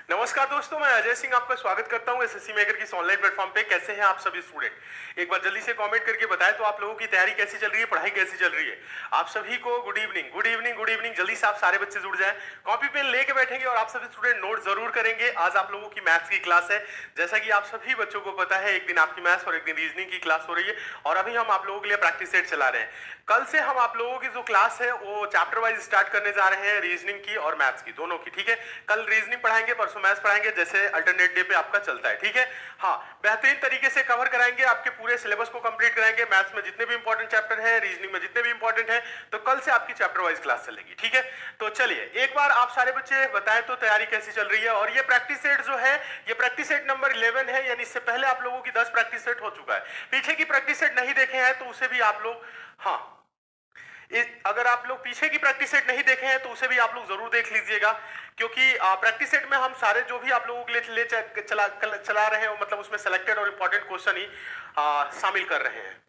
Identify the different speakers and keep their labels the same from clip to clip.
Speaker 1: नमस्कार दोस्तों, मैं अजय सिंह आपका स्वागत करता हूं एसएससी मेकर की इस ऑनलाइन प्लेटफॉर्म पे। कैसे हैं आप सभी स्टूडेंट? एक बार जल्दी से कमेंट करके बताएं तो आप लोगों की तैयारी कैसी चल रही है, पढ़ाई कैसी चल रही है। आप सभी को good evening, good evening, good evening. जल्दी से आप सारे बच्चे जुड़ जाएं, कॉपी पेन लेके बैठेंगे और आप सभी स्टूडेंट नोट जरूर करेंगे। आज आप लोगों की मैथ्स की क्लास है। जैसा कि आप सभी बच्चों को पता है, एक दिन आपकी मैथ्स और एक दिन रीजनिंग की क्लास हो रही है और अभी हम आप लोगों के लिए प्रैक्टिस सेट चला रहे हैं। कल से हम आप लोगों की जो क्लास है वो चैप्टर वाइज स्टार्ट करने जा रहे हैं, रीजनिंग की और मैथ्स की, दोनों की। ठीक है, कल रीजनिंग पढ़ाएंगे, परसों मैथ्स पढ़ाएंगे, जैसे अल्टरनेट डे पे आपका चलता है। ठीक है, हाँ, बेहतरीन तरीके से कवर कराएंगे, आपके पूरे सिलेबस को कंप्लीट कराएंगे। मैथ्स में जितने भी इंपॉर्टेंट चैप्टर है, रीजनिंग में जितने भी इंपॉर्टेंट है, तो कल से आपकी चैप्टर वाइज क्लास चलेगी। ठीक है, तो चलिए एक बार आप सारे बच्चे बताएं तो तैयारी कैसी चल रही है। और ये प्रैक्टिस सेट जो है, ये प्रैक्टिस सेट नंबर 11 है, यानी इससे पहले आप लोगों की 10 प्रैक्टिस सेट हो चुका है। पीछे की प्रैक्टिस सेट नहीं देखे हैं तो उसे भी आप लोग, हाँ, अगर आप लोग पीछे की प्रैक्टिस सेट नहीं देखे हैं तो उसे भी आप लोग जरूर देख लीजिएगा, क्योंकि प्रैक्टिस सेट में हम सारे जो भी आप लोगों के लिए चला रहे हैं, मतलब उसमें सेलेक्टेड और इंपॉर्टेंट क्वेश्चन ही शामिल कर रहे हैं।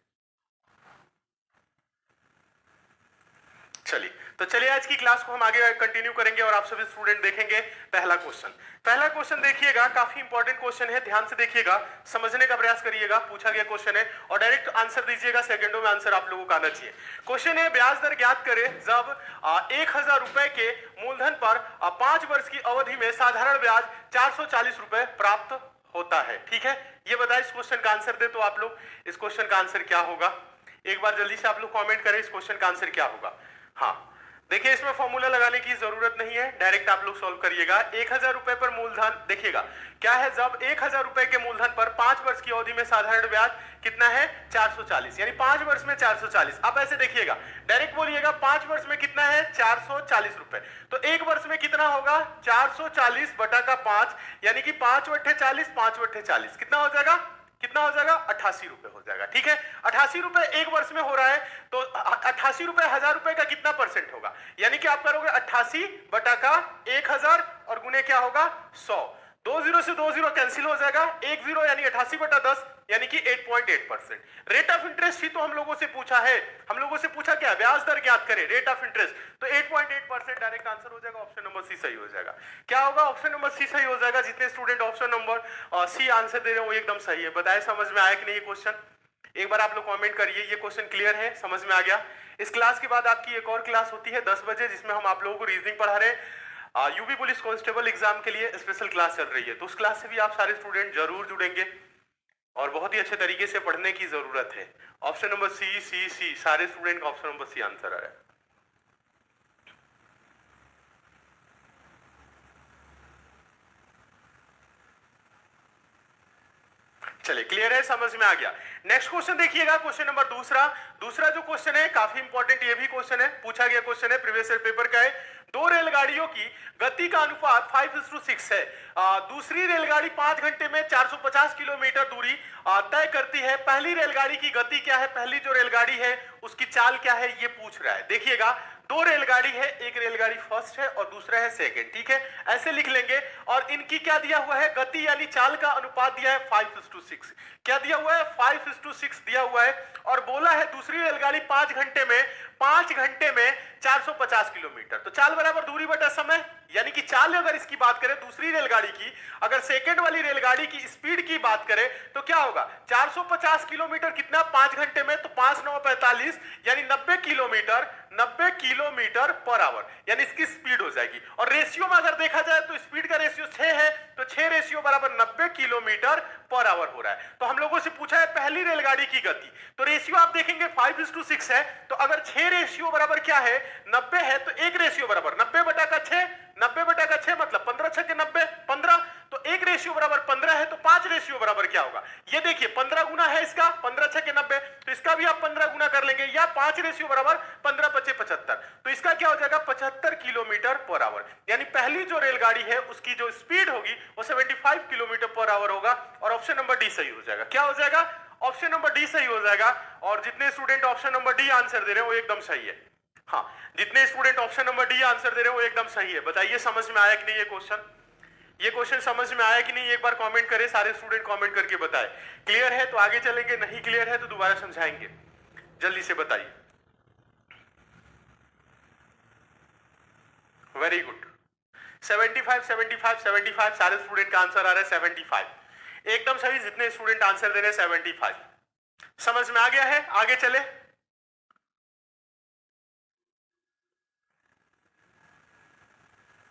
Speaker 1: चलिए आज की क्लास को हम आगे कंटिन्यू करेंगे और आप सभी स्टूडेंट देखेंगे पहला क्वेश्चन देखिएगा, काफी इंपॉर्टेंट क्वेश्चन है, ध्यान से देखिएगा, समझने का प्रयास करिएगा। पूछा गया क्वेश्चन है और डायरेक्ट आंसर दीजिएगा, सेकंडों में आंसर आप लोगों को आना चाहिए। क्वेश्चन है, ब्याज दर ज्ञात करें जब 1000 रुपए के मूलधन पर 5 वर्ष की अवधि में साधारण ब्याज 440 रुपए प्राप्त होता है। ठीक है, ये बताए इस क्वेश्चन का आंसर दे तो आप लोग, इस क्वेश्चन का आंसर क्या होगा? एक बार जल्दी से आप लोग कमेंट करें, इस क्वेश्चन का आंसर क्या होगा। हाँ, देखिए इसमें फॉर्मूला लगाने की जरूरत नहीं है, डायरेक्ट आप लोग सॉल्व करिएगा। 1000 रुपए पर मूलधन, देखिएगा क्या है, जब 1000 रुपए के मूलधन पर 5 वर्ष की अवधि में साधारण ब्याज कितना है, 440, यानी 5 वर्ष में 440। आप ऐसे देखिएगा, डायरेक्ट बोलिएगा 5 वर्ष में कितना है, 440 रुपए। तो एक वर्ष में कितना होगा, 440 बटा का 5, यानी कि 5 बट्टे 40, 5 बट्टे 40 कितना हो जाएगा, कितना हो जाएगा, 88 रुपए हो जाएगा। ठीक है, 88 रुपए एक वर्ष में हो रहा है, तो 88 रुपए 1000 रुपए का कितना परसेंट होगा, यानी कि आप करोगे 88 बटा का 1000 और गुने क्या होगा, 100। 2 जीरो से 2 जीरो कैंसिल हो जाएगा, 1 जीरो यानी 88 बटा 10 यानी कि 8.8%। रेट ऑफ इंटरेस्ट ही तो हम लोगों से पूछा है, हम लोगों से पूछा क्या, ब्याज दर ज्ञात करें, रेट ऑफ इंटरेस्ट, तो 8.8% डायरेक्ट आंसर हो जाएगा। ऑप्शन नंबर सी सही हो जाएगा। क्या होगा, ऑप्शन नंबर सी सही हो जाएगा। जितने student option number C answer दे रहे हैं वो एकदम सही है। बताए समझ में आया कि नहीं ये क्वेश्चन? एक बार आप लोग कमेंट करिए, ये क्वेश्चन क्लियर है, समझ में आ गया? इस क्लास के बाद आपकी एक और क्लास होती है 10 बजे, जिसमें हम आप लोगों को रीजनिंग पढ़ा रहे हैं। यूपी पुलिस कांस्टेबल एग्जाम के लिए स्पेशल क्लास चल रही है, तो उस क्लास से भी आप सारे स्टूडेंट जरूर जुड़ेंगे और बहुत ही अच्छे तरीके से पढ़ने की जरूरत है। ऑप्शन नंबर सी सी सी, सारे स्टूडेंट का ऑप्शन नंबर सी आंसर आ रहा है। चलिए क्लियर है, समझ में आ गया। नेक्स्ट क्वेश्चन देखिएगा, क्वेश्चन नंबर दूसरा जो क्वेश्चन है काफी इंपॉर्टेंट, ये भी क्वेश्चन है, पूछा गया क्वेश्चन है, प्रीवियस ईयर पेपर का है। दो रेलगाड़ियों की गति का अनुपात 5:6 है। दूसरी रेलगाड़ी 5 घंटे में 450 किलोमीटर दूरी तय करती है। पहली रेलगाड़ी की गति क्या है, पहली जो रेलगाड़ी है उसकी चाल क्या है, ये पूछ रहा है। देखिएगा, दो रेलगाड़ी है, एक रेलगाड़ी फर्स्ट है और दूसरा है सेकंड। ठीक है, ऐसे लिख लेंगे। और इनकी क्या दिया हुआ है, गति यानी चाल का अनुपात दिया है 5:6। क्या दिया हुआ है, 5:6 दिया हुआ है। और बोला है दूसरी रेलगाड़ी 5 घंटे में 450 किलोमीटर। तो चाल बराबर दूरी बटा समय, यानी कि चाल अगर इसकी बात करें दूसरी रेलगाड़ी की, अगर सेकंड वाली रेलगाड़ी की स्पीड की बात करें तो क्या होगा, 450 किलोमीटर कितना 5 घंटे में, तो 5 9 45 यानी 90 किलोमीटर पर आवर, यानी इसकी स्पीड हो जाएगी। और रेशियो में अगर देखा जाए तो स्पीड का रेशियो 6 है, तो 6 रेशियो बराबर 90 किलोमीटर पर आवर हो रहा है। तो हम लोगों से पूछा है पहली रेलगाड़ी की गति, तो रेशियो आप देखेंगे 5:6 है, तो अगर 6 रेशियो बराबर क्या है, 90 है, तो एक रेशियो बराबर 90 बटा का 6, 90 बटा का 6 मतलब 15 6 के 90, 15, तो एक रेशियो बराबर 15 है, तो 5 रेशियो बराबर क्या होगा, ये देखिए 15 गुना है इसका, 15 6 के 90, तो इसका भी आप 15 गुना कर लेंगे, या 5 रेशियो बराबर 15 5 75, तो इसका क्या हो जाएगा 75 किलोमीटर पर आवर। यानी पहली जो रेलगाड़ी है उसकी जो स्पीड होगी वो 75 किलोमीटर पर आवर होगा। और ऑप्शन नंबर डी सही हो जाएगा। क्या हो जाएगा, ऑप्शन नंबर डी सही हो जाएगा। और जितने student option number D answer दे रहे हैं वो एकदम सही है। हाँ, जितने student option number D answer दे रहे हैं वो एकदम सही है। बताइए समझ में आया कि नहीं ये क्वेश्चन समझ में आया कि नहीं? एक बार कमेंट करें, सारे स्टूडेंट कमेंट करके बताएं। क्लियर है तो आगे चलेंगे, नहीं क्लियर है तो दोबारा समझाएंगे। जल्दी से बताइए। वेरी गुड, 75 75 75 सारे स्टूडेंट का आंसर आ रहा है 75। एकदम सही, जितने स्टूडेंट आंसर दे रहे हैं 75। समझ में आ गया है? आगे चले।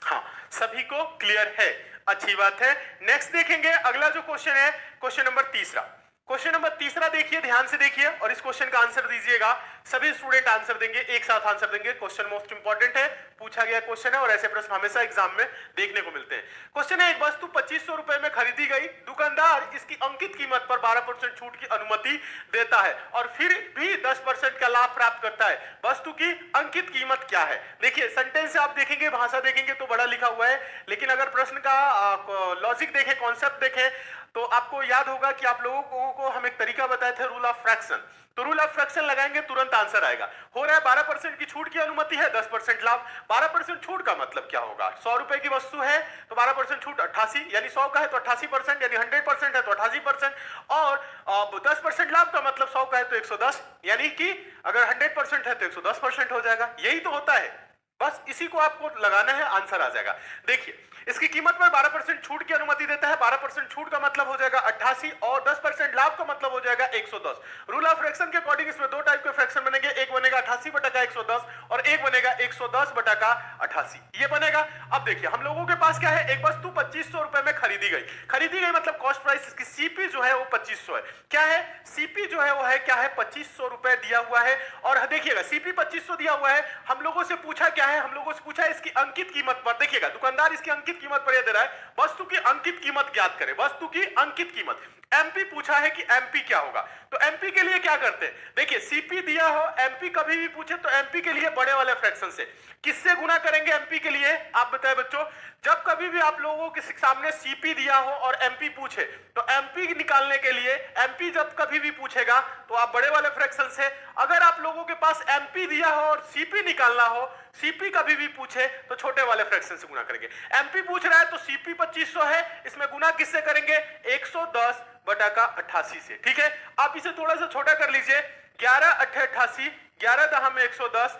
Speaker 1: हाँ, सभी को क्लियर है, अच्छी बात है। नेक्स्ट देखेंगे अगला जो क्वेश्चन है, क्वेश्चन नंबर तीसरा। क्वेश्चन नंबर तीसरा देखिए, ध्यान से देखिए और इस क्वेश्चन का आंसर दीजिएगा। सभी स्टूडेंट आंसर देंगे, एक साथ आंसर देंगे। क्वेश्चन मोस्ट इंपॉर्टेंट है, पूछा गया क्वेश्चन है और ऐसे प्रश्न हमेशा एग्जाम में देखने को मिलते हैं। क्वेश्चन है, एक वस्तु 2500 रुपए में खरीदी गई, दुकानदार इसकी अंकित कीमत पर 12% छूट की अनुमति देता है और फिर भी 10% का लाभ प्राप्त करता है। वस्तु की अंकित कीमत क्या है? देखिए सेंटेंस से आप देखेंगे, भाषा देखेंगे तो बड़ा लिखा हुआ है, लेकिन अगर प्रश्न का लॉजिक देखें, कॉन्सेप्ट देखें, तो आपको याद होगा कि आप लोगों को हम एक तरीका बताए थे, रूल ऑफ फ्रैक्शन। तो रूल ऑफ फ्रैक्शन लगाएंगे तुरंत आंसर आएगा। हो रहा है 12% की छूट की अनुमति है, 10% लाभ। 12% छूट का मतलब क्या होगा? 100 रुपए की वस्तु है तो 12% छूट 88, यानी 100 का है तो 88%, यानी 100% है तो 88%, और 10% लाभ का मतलब 100 का है तो 110, यानी कि अगर 100% है तो 110% हो जाएगा। यही तो होता है, बस इसी को आपको लगाना है, आंसर आ जाएगा। देखिए इसकी कीमत पर 12% छूट की अनुमति देता है। 12% छूट का मतलब हो जाएगा 88 और 10% लाभ का मतलब हो जाएगा 110। रूल ऑफ फ्रैक्शन के अकॉर्डिंग इसमें दो टाइप के फ्रैक्शन बनेंगे, एक बनेगा 88 बटा का 110 और एक बनेगा 110 बटा का 88, ये बनेगा। अब देखिए हम लोगों के पास क्या है, एक वस्तु 2500 रुपए में खरीदी गई मतलब कॉस्ट प्राइस, इसकी सीपी जो है वो 2500 है। क्या है? सीपी जो है वो है क्या है, 2500 रुपए दिया हुआ है। और देखिएगा सीपी 2500 दिया हुआ है, हम लोगों से पूछा क्या है, हम लोगों से पूछा है इसकी अंकित कीमत पर। देखिएगा दुकानदार इसकी अंकित कीमत पर यह दे रहा है, वस्तु की अंकित कीमत ज्ञात करें। वस्तु की अंकित कीमत, एमपी पूछा है कि एमपी क्या होगा, तो एमपी के लिए क्या करते हैं? देखिए सीपी दिया हो, एमपी कभी भी पूछे तो एमपी के लिए बड़े वाले फ्रैक्शन से किससे गुना करेंगे? एमपी के लिए आप बताएं बच्चों, जब कभी भी आप लोगों के सामने सीपी दिया हो और एमपी पूछे तो एमपी निकालने के लिए, एमपी जब कभी भी पूछेगा तो आप बड़े वाले फ्रैक्शन से, अगर आप लोगों के पास एमपी दिया हो और सीपी निकालना हो, सीपी कभी भी पूछे तो छोटे वाले फ्रैक्शन से गुना करेंगे। एमपी पूछ रहा है तो सीपी 2500 है, इसमें गुना किससे करेंगे? 110 बटा का 88 से। ठीक है, आप इसे थोड़ा सा छोटा कर लीजिए, 11 8 88, 11 दहा में 110,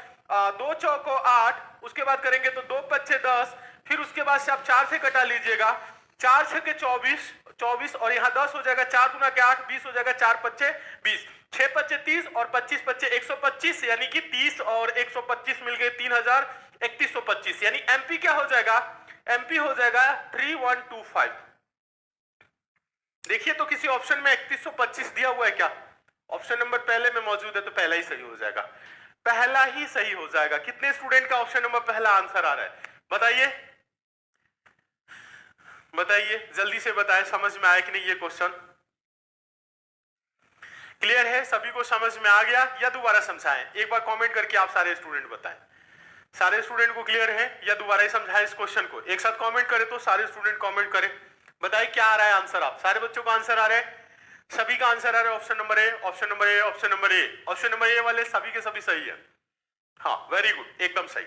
Speaker 1: 2 चौको 8, उसके बाद करेंगे तो 2 पच्चे 10, फिर उसके बाद से आप 4 से कटा लीजिएगा, 4 छके 24 और यहाँ 10 हो जाएगा, 4 गुना के 8, 20 हो जाएगा, 4 पच्चे 20, 6 पच्चे 30 और 25 पच्चे 125, यानी कि 30 और 125 मिल गए 3000, 3125, यानी एमपी क्या हो जाएगा? एमपी हो जाएगा 3125। देखिए तो किसी ऑप्शन में 3125 दिया हुआ है क्या? ऑप्शन नंबर पहले में मौजूद है तो पहला ही सही हो जाएगा, पहला ही सही हो जाएगा। कितने स्टूडेंट का ऑप्शन नंबर पहला आंसर आ रहा है? बताइए बताइए, जल्दी से बताएं, समझ में आया कि नहीं ये क्वेश्चन? क्लियर है? सभी को समझ में आ गया या दोबारा समझाएं? एक बार कमेंट करके आप सारे स्टूडेंट बताएं, सारे स्टूडेंट को क्लियर है या दोबारा ही समझाएं इस क्वेश्चन को? एक साथ कमेंट करें तो सारे स्टूडेंट कमेंट करें, बताइए क्या आ रहा है आंसर। आप सारे बच्चों का आंसर आ रहा है, सभी का आंसर आ रहा है option number A, option number A, option number A, option number A वाले सभी के सभी सही है। हाँ वेरी गुड, एकदम सही।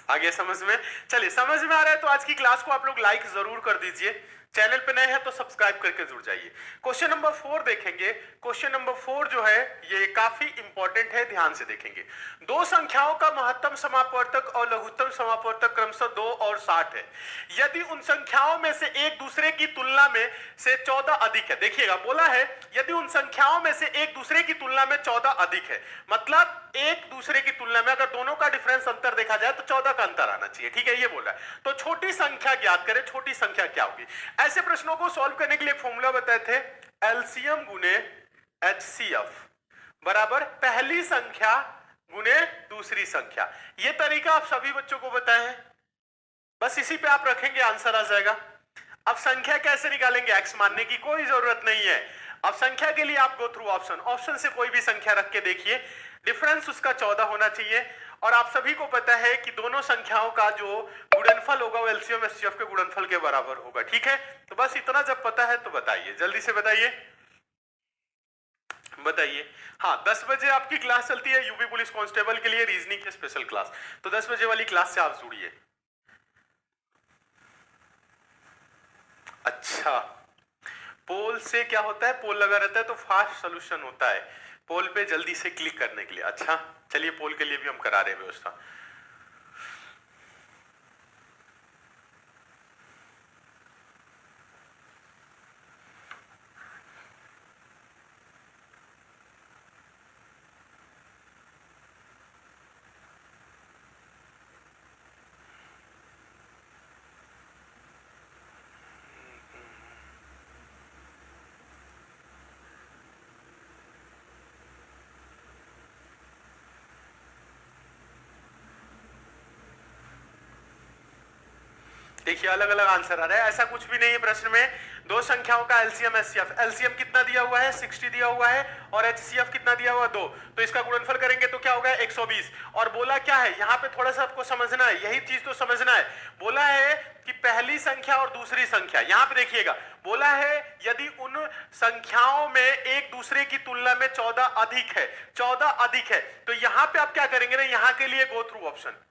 Speaker 1: आगे समझ में? चलिए समझ में आ रहा है तो आज की क्लास को आप लोग लाइक जरूर कर दीजिए, चैनल पे नए हैं तो सब्सक्राइब करके जुड़ जाइए। क्वेश्चन नंबर 4 देखेंगे। क्वेश्चन नंबर 4 जो है ये काफी इंपॉर्टेंट है, ध्यान से देखेंगे। दो संख्याओं का महत्तम समापवर्तक और लघुत्तम समापवर्तक क्रमशः 2 और 60 है। यदि उन संख्याओं में से एक दूसरे की तुलना में से 14 अधिक है, देखिएगा बोला है यदि उन संख्याओं में से एक दूसरे की तुलना में 14 अधिक है, मतलब एक दूसरे की तुलना में अगर दोनों का डिफरेंस अंतर देखा जाए तो 14 का अंतर आना चाहिए। ठीक है, ये बोल रहा है। तो छोटी संख्या ज्ञात करें, छोटी संख्या क्या होगी? ऐसे प्रश्नों को सॉल्व करने के लिए फॉर्मूला बताए थे, एलसीएम गुने एचसीएफ बराबर पहली संख्या गुने दूसरी संख्या। ये तरीका आप सभी बच्चों को बताए हैं, बस इसी पे आप रखेंगे, आंसर आ जाएगा। अब संख्या कैसे निकालेंगे? एक्स मानने की कोई जरूरत नहीं है। अब संख्या के लिए आप गो थ्रू ऑप्शन, ऑप्शन से कोई भी संख्या रख के देखिए, डिफरेंस उसका 14 होना चाहिए। और आप सभी को पता है कि दोनों संख्याओं का जो गुणनफल होगा वो एलसीएम एचसीएफ के गुणनफल के बराबर होगा। ठीक है, तो बस इतना जब पता है तो बताइए, जल्दी से बताइए। बताइए। हाँ, 10 बजे आपकी क्लास चलती है यूपी पुलिस कांस्टेबल के लिए रीजनिंग की स्पेशल क्लास, तो 10 बजे वाली क्लास से आप जुड़िए। अच्छा, पोल से क्या होता है, पोल लगा रहता है तो फास्ट सोल्यूशन होता है, पोल पे जल्दी से क्लिक करने के लिए। अच्छा चलिए, पोल के लिए भी हम करा रहे हैं व्यवस्था। देखिए अलग अलग आंसर आ रहा है, ऐसा कुछ भी नहीं है प्रश्न में। दो संख्याओं का एलसीएम एचसीएफ, एलसीएम कितना दिया हुआ है 60 दिया हुआ है, और एचसीएफ कितना दिया हुआ है 2, तो इसका गुणनफल करेंगे तो क्या होगा 120। और बोला क्या है यहाँ पे, थोड़ा सा आपको समझना है, यही चीज तो समझना है। बोला है कि पहली संख्या और दूसरी संख्या, यहां पे देखिएगा, बोला है यदि उन संख्याओं में एक दूसरे की तुलना में 14 अधिक है, 14 अधिक है, तो यहां पे आप क्या करेंगे ना, यहां के लिए गो थ्रू ऑप्शन।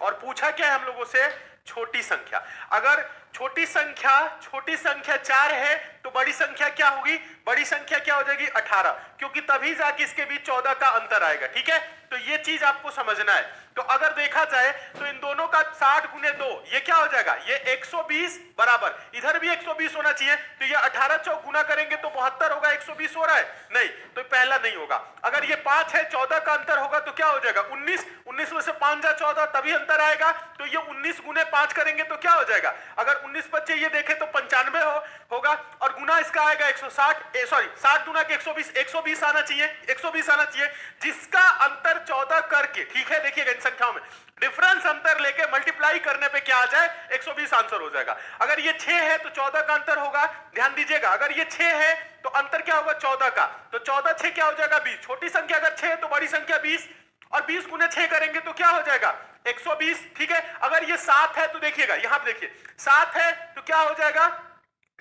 Speaker 1: और पूछा क्या है हम लोगों से, छोटी संख्या। अगर छोटी संख्या 4 है तो बड़ी संख्या क्या होगी, बड़ी संख्या क्या हो जाएगी 18, क्योंकि तभी जाके इसके बीच 14 का अंतर आएगा। ठीक है, तो ये चीज आपको समझना है। तो अगर देखा जाए तो इन दोनों का 60 गुने 2 ये क्या हो जाएगा, ये 120 बराबर, इधर भी 120 होना चाहिए, तो ये 18 चौक गुना करेंगे तो 72 होगा, 120 हो रहा है नहीं, तो पहला नहीं होगा। अगर ये 5 है, 14 का अंतर होगा तो क्या हो जाएगा 19, 19 में से 5 जा 14 तभी अंतर आएगा, तो ये 19 गुने 5 करेंगे तो क्या हो जाएगा, अगर 19 बच्चे ये देखे तो 95 होगा, और गुना इसका आएगा 160, सॉरी 60 गुना के 120, 120 आना चाहिए, 120 आना चाहिए, जिसका अंतर 14 करके, ठीक है देखिएगा इन संख्याओं में डिफरेंस अंतर लेके मल्टीप्लाई करने पे क्या आ जाए 120 आंसर हो जाएगा। अगर ये 6 है तो 14 का अंतर होगा, ध्यान दीजिएगा, अगर ये 6 है तो अंतर क्या होगा 14 का, तो 14 6 क्या हो जाएगा 20, छोटी संख्या अगर 6 है तो बड़ी संख्या 20, और 20 गुने 6 करेंगे तो क्या हो जाएगा 120। ठीक है, अगर ये 7 है तो देखिएगा यहां पे देखिए 7 है तो क्या हो जाएगा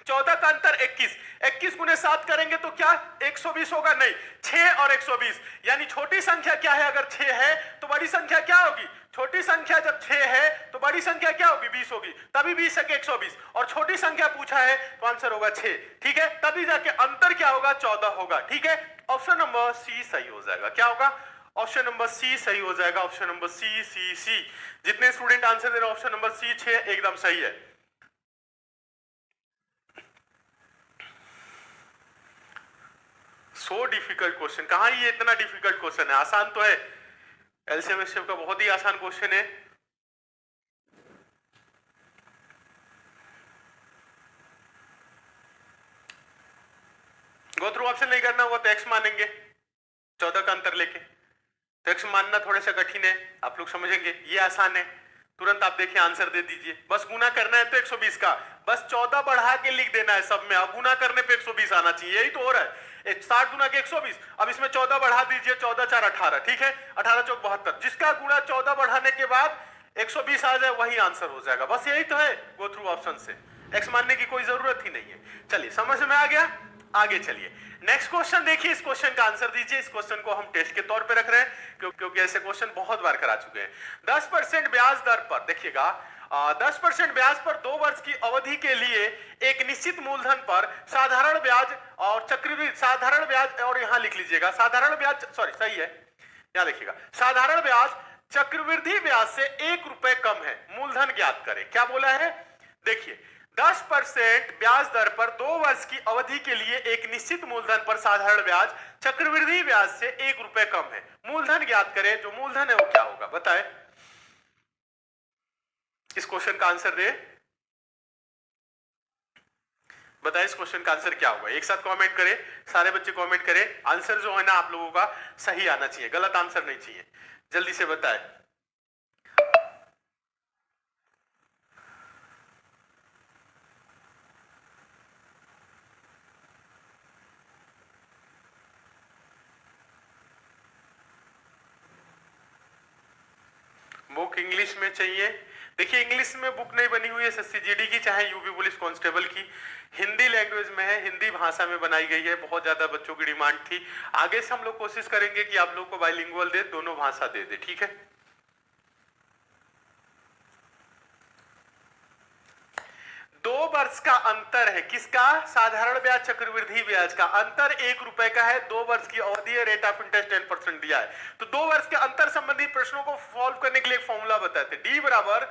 Speaker 1: 14 का अंतर 21, 21 गुने 7 करेंगे तो क्या 120 होगा, नहीं 6 और 120, यानी छोटी संख्या क्या है, अगर 6 है तो बड़ी संख्या क्या होगी, छोटी संख्या जब 6 है तो बड़ी संख्या क्या होगी 20 होगी, तभी 20 है कि 120, और छोटी संख्या पूछा है तो आंसर होगा 6। ठीक है, तभी जाके अंतर क्या होगा 14 होगा। ठीक है, ऑप्शन नंबर सी सही हो जाएगा, क्या होगा ऑप्शन नंबर सी सही हो जाएगा, ऑप्शन नंबर सी सी सी। जितने स्टूडेंट आंसर दे रहे हैं ऑप्शन नंबर सी 6 एकदम सही है। सो डिफिकल्ट क्वेश्चन, कहां ये इतना डिफिकल्ट क्वेश्चन है, आसान तो है, एलसीएम एचसीएफ का बहुत ही आसान क्वेश्चन है। गो थ्रू ऑप्शन नहीं करना हुआ तो एक्स मानेंगे 14 का अंतर लेके, तो एक्स मानना थोड़ा सा कठिन है, आप लोग समझेंगे, ये आसान है, तुरंत आप देखिए आंसर दे दीजिए, बस गुना करना है तो 120 का, बस 14 बढ़ा के लिख देना है सब में, अब गुना करने पे 120 आना चाहिए, यही तो हो रहा है, 60 गुना के 120, अब इसमें 14 बढ़ा दीजिए, 14 4 18, ठीक है 18 चौक 72, जिसका गुना 14 बढ़ाने के बाद 120 आ जाए वही आंसर हो जाएगा, बस यही तो है गो थ्रू ऑप्शन से, एक्स मानने की कोई जरूरत ही नहीं है। चलिए समझ में आ गया, आगे चलिए नेक्स्ट क्वेश्चन देखिए, इस क्वेश्चन का आंसर दीजिए। इस क्वेश्चन को हम टेस्ट के तौर पे रख रहे हैं क्योंकि ऐसे क्वेश्चन बहुत बार करा चुके हैं। 10% ब्याज दर पर देखिएगा, 10% ब्याज पर 2 वर्ष की अवधि के लिए एक निश्चित मूलधन पर साधारण ब्याज और चक्रवृद्धि, साधारण ब्याज, और यहां लिख लीजिएगा साधारण ब्याज, सॉरी सही है, यहां देखिएगा साधारण ब्याज चक्रवृद्धि ब्याज से 1 रुपए कम है, मूलधन ज्ञात करें। क्या बोला है, देखिए 10% ब्याज दर पर 2 वर्ष की अवधि के लिए एक निश्चित मूलधन पर साधारण ब्याज चक्रवृद्धि ब्याज से 1 रुपए कम है, मूलधन ज्ञात करें, जो मूलधन है वो क्या होगा बताएं, इस क्वेश्चन का आंसर दे, बताएं इस क्वेश्चन का आंसर क्या होगा, एक साथ कमेंट करें, सारे बच्चे कमेंट करें, आंसर जो है ना आप लोगों का सही आना चाहिए, गलत आंसर नहीं चाहिए, जल्दी से बताएं। बुक इंग्लिश में चाहिए देखिए इंग्लिश में बुक नहीं बनी हुई है एसएससी जीडी की, चाहे यूपी पुलिस कांस्टेबल की, हिंदी लैंग्वेज में है, हिंदी भाषा में बनाई गई है। बहुत ज्यादा बच्चों की डिमांड थी। आगे से हम लोग कोशिश करेंगे कि आप लोग को बाइलिंगुअल दे, दोनों भाषा दे दे, ठीक है। 2 वर्ष का अंतर है, किसका? साधारण ब्याज चक्रवृद्धि ब्याज का अंतर 1 रुपए का है। 2 वर्ष की अवधि है, रेट ऑफ इंटरेस्ट 10% दिया है। तो 2 वर्ष के अंतर संबंधी प्रश्नों को सॉल्व करने के लिए एक फॉर्मूला बताते हैं, डी बराबर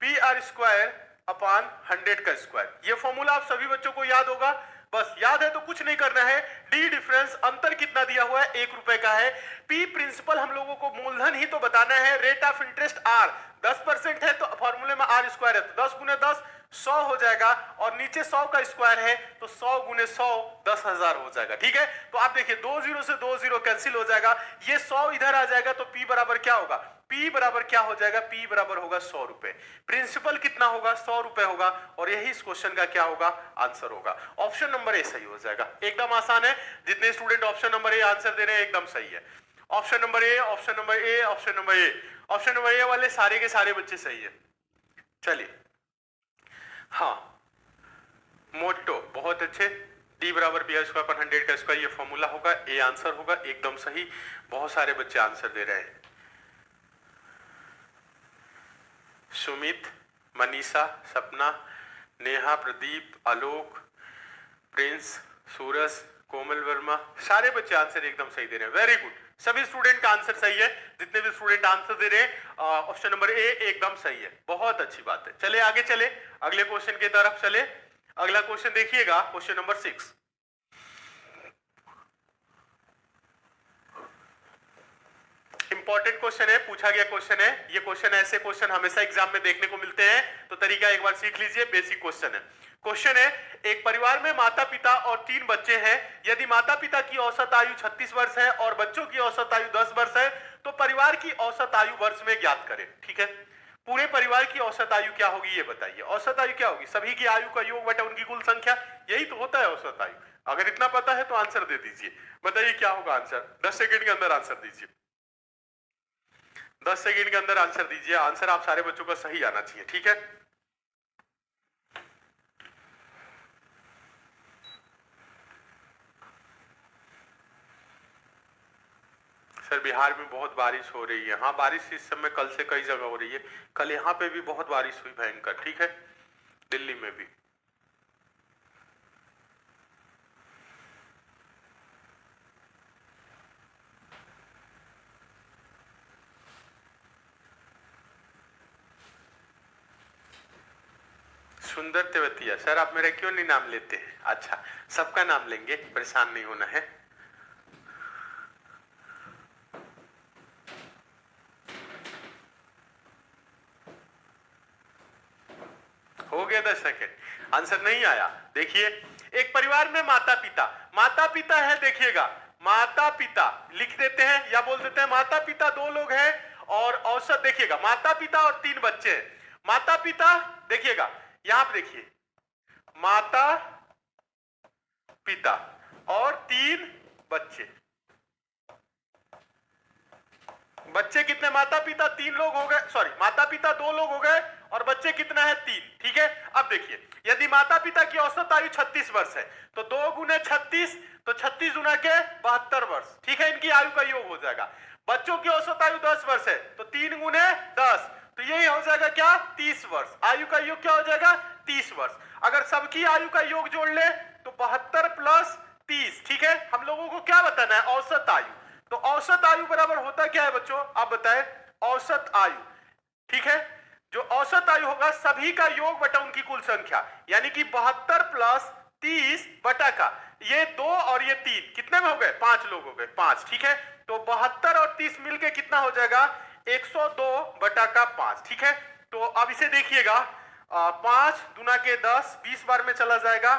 Speaker 1: पी आर स्क्वायर अपॉन 100 का स्क्वायर। ये फॉर्मूला आप सभी बच्चों को याद होगा। बस याद है तो कुछ नहीं करना है। डी डिफरेंस, अंतर कितना दिया हुआ है? 1 रुपए का है। पी प्रिंसिपल, हम लोगों को मूलधन ही तो बताना है। रेट ऑफ इंटरेस्ट आर 10% है, तो फॉर्मूले में आर स्क्वायर है, तो 10 गुने 10 100 हो जाएगा, और नीचे 100 का स्क्वायर है, तो 100 गुने 100 10,000 हो जाएगा, ठीक है। तो आप देखिए 2 जीरो से 2 जीरो कैंसिल हो जाएगा, ये 100 इधर आ जाएगा, तो P बराबर क्या होगा? P बराबर क्या हो जाएगा? P बराबर होगा 100 रुपए। प्रिंसिपल कितना होगा? 100 रुपए होगा, और यही इस क्वेश्चन का क्या होगा? आंसर होगा। ऑप्शन नंबर ए सही हो जाएगा। एकदम आसान है, जितने student option number A answer दे रहे हैं एकदम सही है। Option number A, option number A, option number A, option number A वाले सारे के सारे बच्चे सही है। चलिए, हाँ, मोटो बहुत अच्छे। डी बराबर पी आर स्क्वायर पर 100 का स्क्वायर, ये फॉर्मूला होगा। ए आंसर होगा, एकदम सही। बहुत सारे बच्चे आंसर दे रहे हैं। सुमित, मनीषा, सपना, नेहा, प्रदीप, आलोक, प्रिंस, सूरज, कोमल वर्मा, सारे बच्चे आंसर एकदम सही दे रहे हैं। वेरी गुड, सभी स्टूडेंट का आंसर सही है। जितने भी स्टूडेंट आंसर दे रहे हैं, ऑप्शन नंबर ए एकदम सही है। बहुत अच्छी बात है। चले आगे, चले अगले क्वेश्चन की तरफ चले। अगला क्वेश्चन देखिएगा, क्वेश्चन नंबर 6। इंपॉर्टेंट क्वेश्चन है, पूछा गया क्वेश्चन है। ये क्वेश्चन, ऐसे क्वेश्चन हमेशा एग्जाम में देखने को मिलते हैं, तो तरीका एक बार सीख लीजिए। बेसिक क्वेश्चन है। क्वेश्चन है, एक परिवार में माता पिता और 3 बच्चे हैं। यदि माता पिता की औसत आयु 36 वर्ष है और बच्चों की औसत आयु 10 वर्ष है, तो परिवार की औसत आयु वर्ष में ज्ञात करें, ठीक है। पूरे परिवार की औसत आयु क्या होगी ये बताइए। औसत आयु क्या होगी? सभी की आयु का योग बटा उनकी कुल संख्या, यही तो होता है औसत आयु। अगर इतना पता है तो आंसर दे दीजिए। बताइए क्या होगा आंसर? 10 सेकेंड के अंदर आंसर दीजिए। 10 सेकेंड के अंदर आंसर दीजिए। आंसर आप सारे बच्चों का सही आना चाहिए, ठीक है। सर बिहार में बहुत बारिश हो रही है। हाँ, बारिश इस समय कल से कई जगह हो रही है। कल यहाँ पे भी बहुत बारिश हुई भयंकर, ठीक है, दिल्ली में भी। सुंदर तेवतिया, सर आप मेरा क्यों नहीं नाम लेते हैं? अच्छा, सबका नाम लेंगे, परेशान नहीं होना है। हो गया 10 सेकेंड, आंसर नहीं आया। देखिए, एक परिवार में माता पिता, माता पिता है, देखिएगा माता पिता लिख देते हैं या बोल देते हैं माता पिता 2 लोग हैं, और औसत देखिएगा माता पिता और 3 बच्चे हैं। माता पिता देखिएगा, यहां पर देखिए माता पिता और 3 बच्चे। बच्चे कितने? माता पिता 3 लोग हो गए, सॉरी माता पिता 2 लोग हो गए, और बच्चे कितना है? 3, ठीक है। अब देखिए, यदि माता पिता की औसत आयु 36 वर्ष है, तो 2 गुने 36, तो 36 गुना के 72 वर्ष, ठीक है, इनकी आयु का योग हो जाएगा। बच्चों की औसत आयु 10 वर्ष है, तो 3 गुने 10, तो यही हो जाएगा क्या? 30 वर्ष। आयु का योग क्या हो जाएगा? 30 वर्ष। अगर सबकी आयु का योग जोड़ ले तो 72 प्लस 30, ठीक है। हम लोगों को क्या बताना है? औसत आयु। तो औसत आयु बराबर होता क्या है बच्चों? आप बताएं। औसत आयु, ठीक है, जो औसत आयु होगा सभी का योग बटा उनकी कुल संख्या, यानी कि 72 प्लस 30 बटा का, ये 2 और ये 3 कितने में हो गए? 5 लोग हो गए, 5, ठीक है। तो 72 और 30 मिलके कितना हो जाएगा? 102 बटा का 5, ठीक है। तो अब इसे देखिएगा, 5 दुना के 10, 20 बार में चला जाएगा,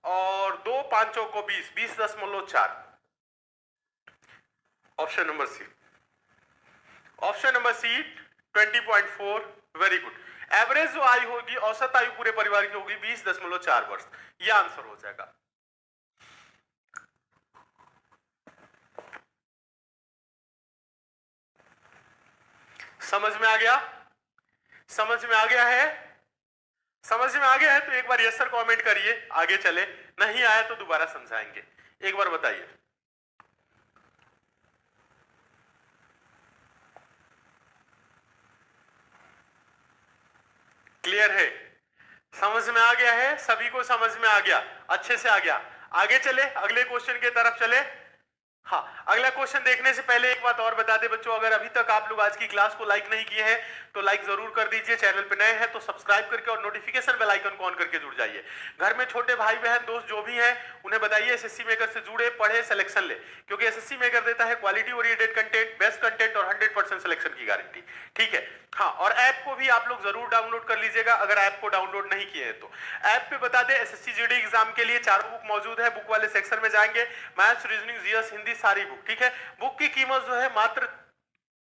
Speaker 1: और 2 5 को 20, 20.4। Option number C, option number C 20.4। Very good. Average जो आयु होगी, औसत आयु पूरे परिवार की होगी 20.4 वर्ष। यह आंसर हो जाएगा। समझ में आ गया? समझ में आ गया है? समझ में आ गया है तो एक बार यस सर कमेंट करिए, आगे चले। नहीं आया तो दोबारा समझाएंगे, एक बार बताइए। क्लियर है? समझ में आ गया है? सभी को समझ में आ गया? अच्छे से आ गया? आगे चले, अगले क्वेश्चन की तरफ चले। हाँ, अगला क्वेश्चन देखने से पहले एक बात और बता दे बच्चों, अगर अभी तक आप लोग आज की क्लास को लाइक नहीं किए हैं तो लाइक जरूर कर दीजिए। चैनल पे नए हैं तो सब्सक्राइब करके और नोटिफिकेशन बेल आइकन को ऑन करके जुड़ जाइए। घर में छोटे भाई बहन दोस्त जो भी हैं उन्हें बताइए एसएससी मेकर से जुड़े, पढ़े, सिलेक्शन ले, क्योंकि एसएससी मेकर देता है quality oriented content, best content और 100% सिलेक्शन की गारंटी। ठीक है? हाँ, और ऐप को भी आप लोग जरूर डाउनलोड कर लीजिएगा अगर ऐप को डाउनलोड नहीं किए हैं तो। ऐप पे बता दें एसएससी जीडी एग्जाम के लिए 4 बुक मौजूद है। बुक वाले सेक्शन में जाएंगे, मैथ्स, रीजनिंग, जीएस, हिंदी, सारी बुक। ठीक है? बुक की कीमत जो है मात्र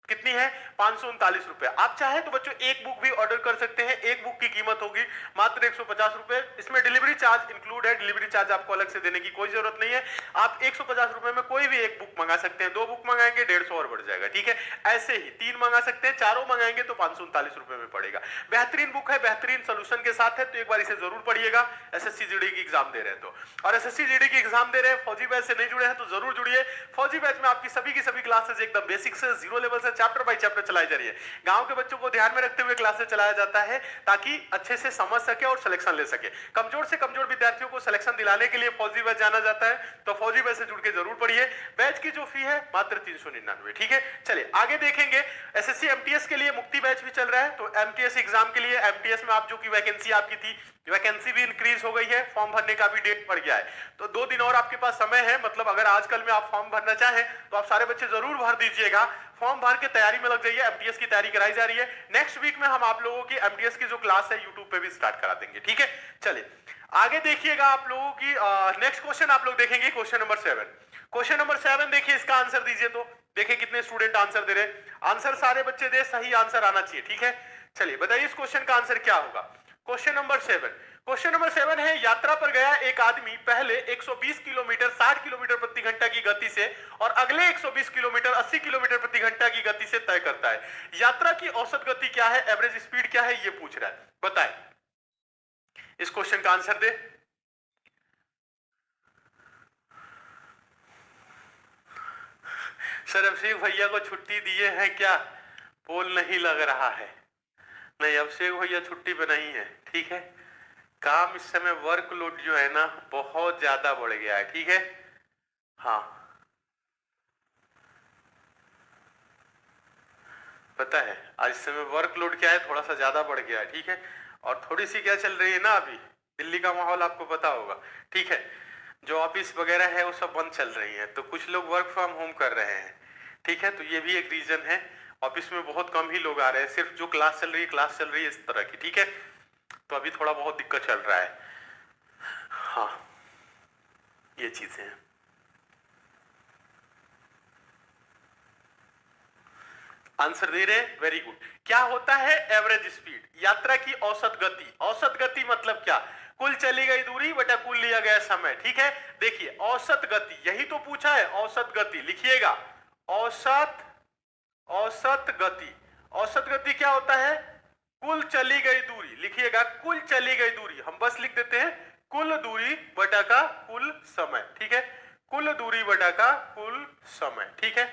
Speaker 1: कितनी है? 539 रुपए। आप चाहे तो बच्चों एक बुक भी ऑर्डर कर सकते हैं, एक बुक की कीमत होगी मात्र 150 रुपए। इसमें डिलीवरी चार्ज इंक्लूड है, डिलीवरी चार्ज आपको अलग से देने की कोई जरूरत नहीं है। आप 150 रुपए में कोई भी एक बुक मंगा सकते हैं, 2 बुक मंगाएंगे 150 और बढ़ जाएगा। ठीक है? ऐसे ही 3 मंगा सकते हैं, 4 मंगाएंगे तो 539 रुपए में पड़ेगा। बेहतरीन बुक है, बेहतरीन सोल्यूशन के साथ है, तो एक बार इसे जरूर पढ़िएगा एसएससी जीडी की एग्जाम दे रहे हैं तो। और एसएससी जीडी की एग्जाम दे रहे हैं, फौजी बैच से नहीं जुड़े हैं तो जरूर जुड़िए। फौजी बैच में आपकी सभी की सभी क्लासेस एकदम बेसिक से जीरो लेवल से चैप्टर बाय चैप्टर चलाई जा रही है। गांव के बच्चों को ध्यान में रखते हुए क्लासेस चलाया जाता है ताकि अच्छे से समझ सके और सिलेक्शन ले सके। कमजोर से कमजोर विद्यार्थियों को सिलेक्शन दिलाने के लिए फौजी बैच जाना जाता है, तो फौजी बैच से जुड़ के जरूर पढ़िए। बैच की जो फी है मात्र 399। ठीक है? चलिए आगे देखेंगे। एसएससी एमटीएस के लिए मुक्ति बैच भी चल रहा है, तो एमटीएस एग्जाम के लिए एमटीएस में आप जो की वैकेंसी आपकी थी, वैकेंसी भी इंक्रीज हो गई है, फॉर्म भरने का भी डेट बढ़ गया है, तो 2 दिन और आपके पास समय है। मतलब अगर आजकल में आप फॉर्म भरना चाहें तो आप सारे बच्चे जरूर भर दीजिएगा। फॉर्म भर के तैयारी में लग जाइए, एमटीएस की तैयारी कराई जा रही है। नेक्स्ट वीक में हम आप लोगों की एमटीएस की जो क्लास है यूट्यूब पे भी स्टार्ट करा देंगे। ठीक है? चलिए आगे देखिएगा आप लोगों की नेक्स्ट क्वेश्चन आप लोग देखेंगे, क्वेश्चन नंबर 7। क्वेश्चन नंबर 7 देखिए, इसका आंसर दीजिए। तो देखिए कितने स्टूडेंट आंसर दे रहे। आंसर सारे बच्चे दे, सही आंसर आना चाहिए। ठीक है? चलिए बताइए इस क्वेश्चन का आंसर क्या होगा। क्वेश्चन नंबर 7, क्वेश्चन नंबर 7 है, यात्रा पर गया एक आदमी पहले 120 किलोमीटर 60 किलोमीटर प्रति घंटा की गति से और अगले 120 किलोमीटर 80 किलोमीटर प्रति घंटा की गति से तय करता है। यात्रा की औसत गति क्या है, एवरेज स्पीड क्या है, ये पूछ रहा है। बताएं, इस क्वेश्चन का आंसर दे। सर अभिषेक भैया को छुट्टी दिए हैं क्या? पोल नहीं लग रहा है। नहीं, अभिषेक भैया छुट्टी पे नहीं है। ठीक है? काम इस समय वर्कलोड जो है ना बहुत ज्यादा बढ़ गया है। ठीक है? हाँ, पता है आज इस समय वर्कलोड क्या है, थोड़ा सा ज्यादा बढ़ गया है। ठीक है? और थोड़ी सी क्या चल रही है ना, अभी दिल्ली का माहौल आपको पता होगा। ठीक है? जो ऑफिस वगैरह है वो सब बंद चल रही है, तो कुछ लोग वर्क फ्रॉम होम कर रहे हैं। ठीक है? तो ये भी एक रीजन है। ऑफिस में बहुत कम ही लोग आ रहे हैं, सिर्फ जो क्लास चल रही है क्लास चल रही है इस तरह की। ठीक है? तो अभी थोड़ा बहुत दिक्कत चल रहा है। हाँ, ये चीजें हैं। आंसर दे रहे, वेरी गुड। क्या होता है एवरेज स्पीड, यात्रा की औसत गति। औसत गति मतलब क्या? कुल चली गई दूरी बटा कुल लिया गया समय। ठीक है? देखिए औसत गति, यही तो पूछा है। औसत गति लिखिएगा, औसत, औसत गति। औसत गति क्या होता है? कुल चली गई दूरी। लिखिएगा कुल चली गई दूरी, हम बस लिख देते हैं कुल दूरी बटा का कुल समय। ठीक है? कुल दूरी बटा का कुल समय। ठीक है?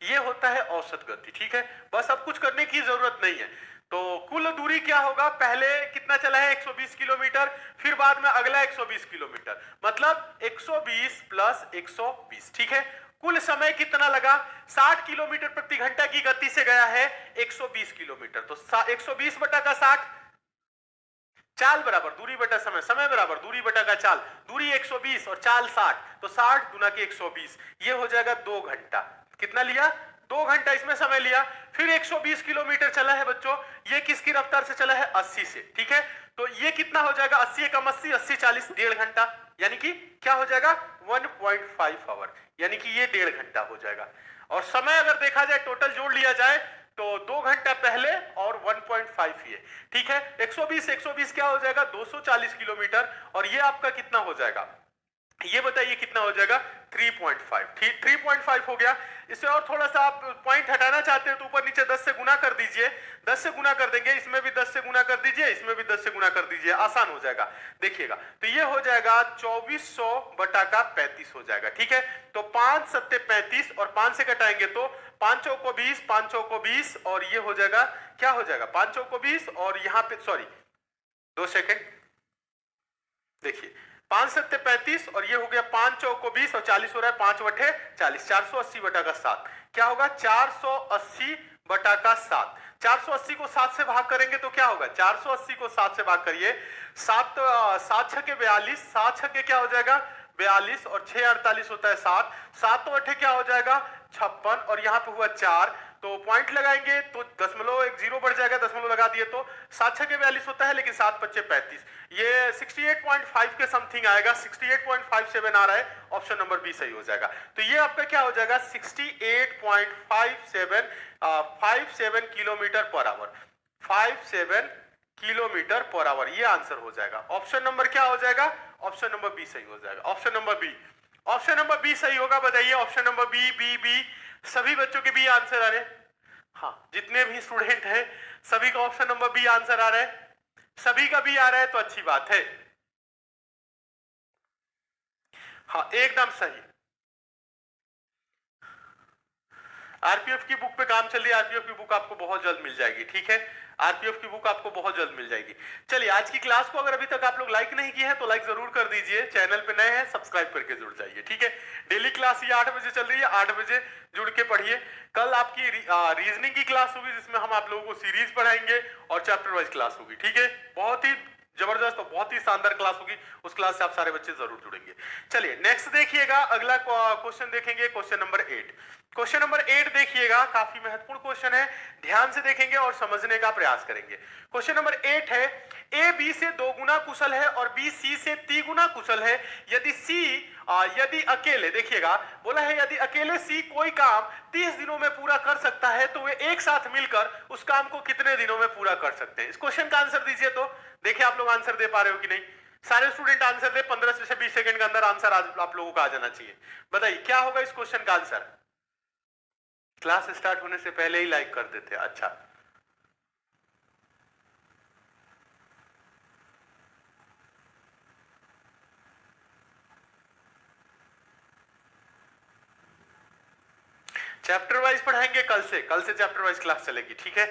Speaker 1: ये होता है औसत गति। ठीक है? बस अब कुछ करने की जरूरत नहीं है। तो कुल दूरी क्या होगा, पहले कितना चला है 120 किलोमीटर, फिर बाद में अगला 120 किलोमीटर, मतलब 120 प्लस 120। ठीक है? कुल समय कितना लगा, 60 किलोमीटर प्रति घंटा की गति से गया है 120 किलोमीटर, तो 120 बटा का 60, चाल बराबर दूरी बटा समय, समय बराबर दूरी बटा का चाल। दूरी 120 और चाल 60, तो 60 गुना के 120, ये हो जाएगा 2 घंटा। कितना लिया? 2 घंटा इसमें समय लिया। फिर 120 किलोमीटर चला है बच्चों, ये किसकी रफ्तार से चला है? 80 से। ठीक है? तो ये कितना हो जाएगा? 80 कम 80, 80 40, 1.5 घंटा, यानी कि क्या हो जाएगा? 1.5 आवर, यानी कि ये 1.5 घंटा हो जाएगा। और समय अगर देखा जाए टोटल जोड़ लिया जाए तो 2 घंटा पहले और 1.5 ये। ठीक है? 120 120 क्या हो जाएगा? 240 किलोमीटर, और ये आपका कितना हो जाएगा? ये बताइए कितना हो जाएगा 3.5। ठीक 3.5 हो गया। इससे और थोड़ा सा आप पॉइंट हटाना चाहते हैं तो ऊपर नीचे 10 से गुना कर दीजिए, 10 से गुना कर देंगे, इसमें भी 10 से गुना कर दीजिए, इसमें भी 10 से गुना कर दीजिए, आसान हो जाएगा। देखिएगा तो ये हो जाएगा 2400 बटा का 35 हो जाएगा। ठीक है, तो 5 सत्ते 35 और 5 से घटाएंगे तो 5 चौको 20, 5 चौको 20 और ये हो जाएगा, क्या हो जाएगा 5 चौको 20 और यहां पे सॉरी 2 सेकेंड, देखिए 5 सत्ते 35 और ये हो गया 5 चौको 20 और 40 हो रहा है 5 बटे 40, 480 बटा का 7 क्या होगा 480 बटा का 7। 480 को 7 से भाग करेंगे तो क्या होगा 480 को 7 से भाग करिए, 7 7 छके 42, 7 छके क्या हो जाएगा 42 और 6 48 होता है 7, 7 तो 8 क्या हो जाएगा 56 और यहां पे हुआ 4 तो पॉइंट लगाएंगे तो दशमलव एक जीरो बढ़ जाएगा, दशमलव लगा दिए तो 7 छके 42 होता है लेकिन 7 पच्चे 35, ये 68.5 के समथिंग आएगा, 68.57 आ रहा है, ऑप्शन नंबर बी सही हो जाएगा। तो ये आपका क्या हो जाएगा 68.57 kilometre per hour, 57 kilometre per hour, ये आंसर हो जाएगा। ऑप्शन नंबर क्या हो जाएगा, ऑप्शन नंबर बी सही हो जाएगा। Option number B, option number B सही होगा, बताइए option number B. B B सभी बच्चों के बी आंसर आ रहे हैं, हाँ जितने भी स्टूडेंट हैं सभी का ऑप्शन नंबर बी आंसर आ रहा है, सभी का भी आ रहा है तो अच्छी बात है, हाँ एकदम सही। आरपीएफ की बुक पे काम चल रही है, आरपीएफ की बुक आपको बहुत जल्द मिल जाएगी। ठीक है, आरपीएफ की बुक आपको बहुत जल्द मिल जाएगी। चलिए आज की क्लास को अगर अभी तक आप लोग लाइक नहीं किए हैं तो लाइक जरूर कर दीजिए, चैनल पे नए हैं सब्सक्राइब करके जुड़ जाइए। ठीक है, डेली क्लास ये 8 बजे चल रही है, 8 बजे जुड़ के पढ़िए। कल आपकी रीजनिंग की क्लास होगी जिसमें हम आप लोगों को सीरीज पढ़ाएंगे और चैप्टर वाइज क्लास होगी। ठीक है, बहुत ही जबरदस्त और बहुत ही शानदार क्लास होगी, उस क्लास से आप सारे बच्चे जरूर जुड़ेंगे। चलिए नेक्स्ट देखिएगा, अगला क्वेश्चन देखेंगे, क्वेश्चन नंबर 8। क्वेश्चन नंबर 8 देखिएगा, काफी महत्वपूर्ण क्वेश्चन है, ध्यान से देखेंगे और समझने का प्रयास करेंगे। क्वेश्चन नंबर 8 है, ए बी से 2 गुना कुशल है और बी सी से 3 गुना कुशल है, यदि सी यदि अकेले, देखिएगा बोला है यदि अकेले सी कोई काम 30 दिनों में पूरा कर सकता है तो वे एक साथ मिलकर उस काम को कितने दिनों में पूरा कर सकते हैं। इस क्वेश्चन का आंसर दीजिए, तो देखिए आप लोग आंसर दे पा रहे हो कि नहीं। सारे स्टूडेंट आंसर दे, 15 से 20 सेकंड के अंदर आंसर आप लोगों का आ जाना चाहिए। बताइए क्या होगा इस क्वेश्चन का आंसर। क्लास स्टार्ट होने से पहले ही लाइक कर देते। अच्छा, चैप्टर वाइज पढ़ाएंगे कल से चैप्टर वाइज क्लास चलेगी। ठीक है,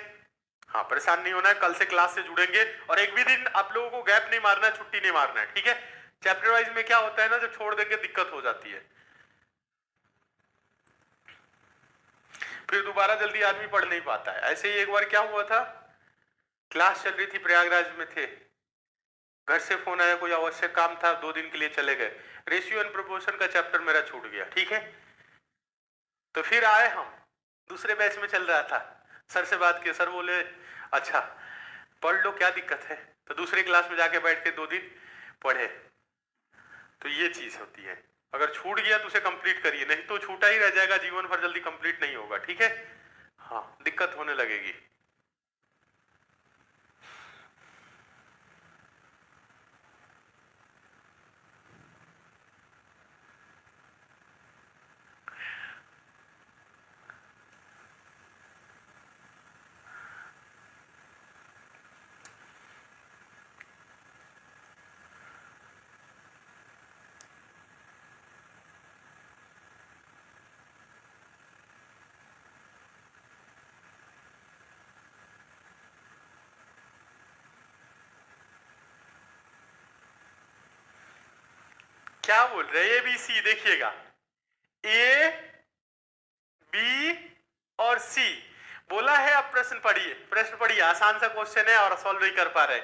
Speaker 1: हाँ परेशान नहीं होना है, कल से क्लास से जुड़ेंगे और एक भी दिन आप लोगों को गैप नहीं मारना है, छुट्टी नहीं मारना है। ठीक है, चैप्टर वाइज में क्या होता है ना, जब छोड़ देंगे दिक्कत हो जाती है, फिर दोबारा जल्दी आदमी पढ़ नहीं पाता है। ऐसे ही एक बार क्या हुआ था, क्लास चल रही थी, प्रयागराज में थे, घर से फोन आया, कोई आवश्यक काम था, 2 दिन के लिए चले गए, रेशियो एंड प्रोपोर्शन का चैप्टर मेरा छूट गया। ठीक है, तो फिर आए हम, दूसरे बैच में चल रहा था, सर से बात की, सर बोले अच्छा पढ़ लो क्या दिक्कत है, तो दूसरी क्लास में जाके बैठ के 2 दिन पढ़े। तो ये चीज होती है, अगर छूट गया तो उसे कंप्लीट करिए, नहीं तो छूटा ही रह जाएगा, जीवन भर जल्दी कंप्लीट नहीं होगा। ठीक है, हाँ दिक्कत होने लगेगी। क्या बोल रहे हैं, ए बी सी, देखिएगा ए बी और सी बोला है। अब प्रश्न पढ़िए, प्रश्न पढ़िए, आसान सा क्वेश्चन है और सॉल्व नहीं कर पा रहे।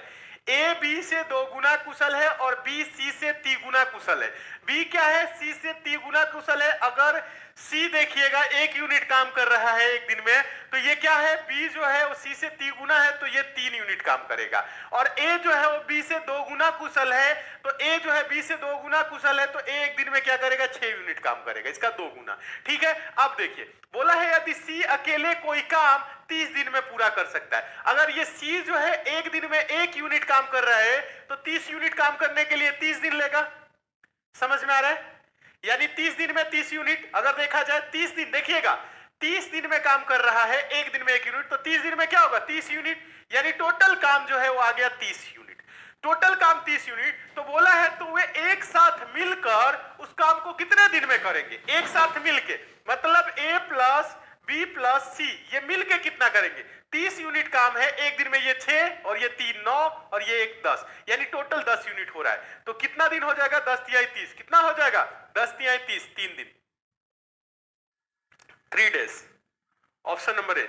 Speaker 1: ए बी से 2 गुना कुशल है और बी सी से 3 गुना कुशल है। बी क्या है, सी से 3 गुना कुशल है। अगर सी देखिएगा 1 यूनिट काम कर रहा है एक दिन में, तो ये क्या है, बी जो है वो सी से 3 गुना है तो ये 3 यूनिट काम करेगा। और ए जो है वो बी से 2 गुना कुशल है, तो ए जो है बी से 2 गुना कुशल है तो ए एक दिन में क्या करेगा, 6 यूनिट काम करेगा, इसका 2 गुना। ठीक है, अब देखिए बोला है यदि सी अकेले कोई काम 30 दिन में पूरा कर सकता है। अगर ये सी जो है एक दिन में 1 यूनिट काम कर रहा है तो 30 यूनिट काम करने के लिए 30 दिन लेगा। समझ में आ रहा है? यानी 30 दिन में 30 यूनिट, अगर देखा जाए 30 दिन, देखिएगा 30 दिन में काम कर रहा है, एक दिन में 1 यूनिट, तो 30 दिन में क्या होगा 30 यूनिट, यानी टोटल काम जो है वो आ गया 30 यूनिट। टोटल काम 30 यूनिट, तो बोला है तो वे एक साथ मिलकर उस काम को कितने दिन में करेंगे, एक साथ मिलके, मतलब A plus B plus C ये मिलके कितना करेंगे, 30 यूनिट काम है, एक दिन में ये 6 और ये 3 9 और ये 1 10, यानी टोटल 10 यूनिट हो रहा है। तो कितना दिन हो जाएगा, 10 तिहाई 30, कितना हो जाएगा 10 तिहाई 30, 3 दिन, 3 days. Option number A,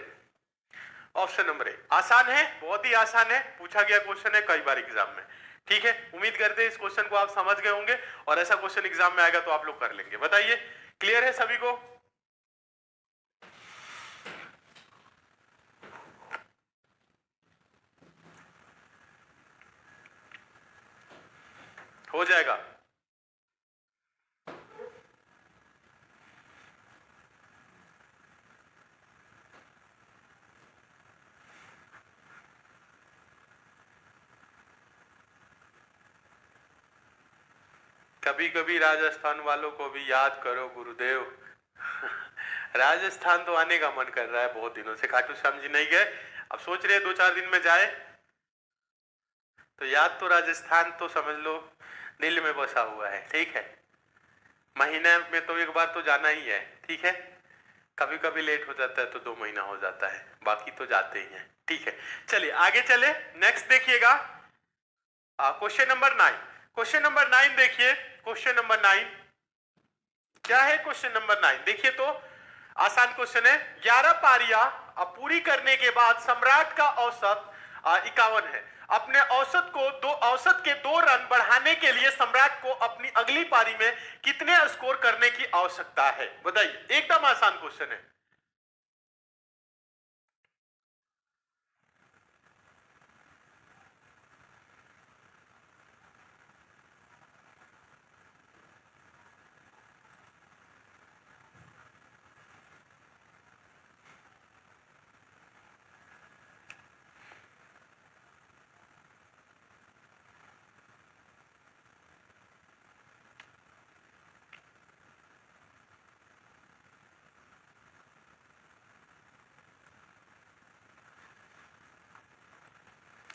Speaker 1: option number ए आसान है, बहुत ही आसान है, पूछा गया क्वेश्चन है कई बार एग्जाम में। ठीक है, उम्मीद करते हैं इस क्वेश्चन को आप समझ गए होंगे और ऐसा क्वेश्चन एग्जाम में आएगा तो आप लोग कर लेंगे। बताइए क्लियर है सभी को? हो जाएगा। कभी कभी राजस्थान वालों को भी याद करो गुरुदेव। राजस्थान तो आने का मन कर रहा है बहुत दिनों से, खाटू श्याम जी नहीं गए, अब सोच रहे 2-4 दिन में जाए, तो याद तो राजस्थान तो समझ लो दिल में बसा हुआ है। ठीक है, महीने में तो एक बार तो जाना ही है। ठीक है, कभी कभी लेट हो जाता है तो 2 महीना हो जाता है, बाकी तो जाते ही हैं। ठीक है, चलिए आगे चले, नेक्स्ट देखिएगा क्वेश्चन नंबर 9। क्वेश्चन नंबर 9 देखिए, क्वेश्चन नंबर 9 क्या है? क्वेश्चन नंबर 9 देखिए तो आसान क्वेश्चन है। 11 पारियां पूरी करने के बाद सम्राट का औसत 51 है। अपने औसत के 2 रन बढ़ाने के लिए सम्राट को अपनी अगली पारी में कितने स्कोर करने की आवश्यकता है? बताइए, एकदम आसान क्वेश्चन है।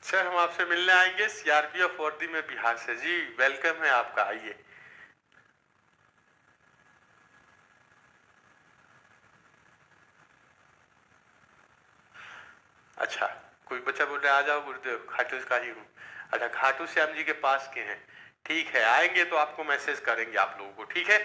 Speaker 1: सर हम आपसे मिलने आएंगे सीआरपीएफ वर्दी में बिहार से। जी वेलकम है आपका, आइए। अच्छा, कोई बच्चा बोल रहा है आ जाओ गुरुदेव, खाटू का ही हूँ। अच्छा, खाटू श्याम जी के पास के हैं, ठीक है, आएंगे तो आपको मैसेज करेंगे आप लोगों को। ठीक है,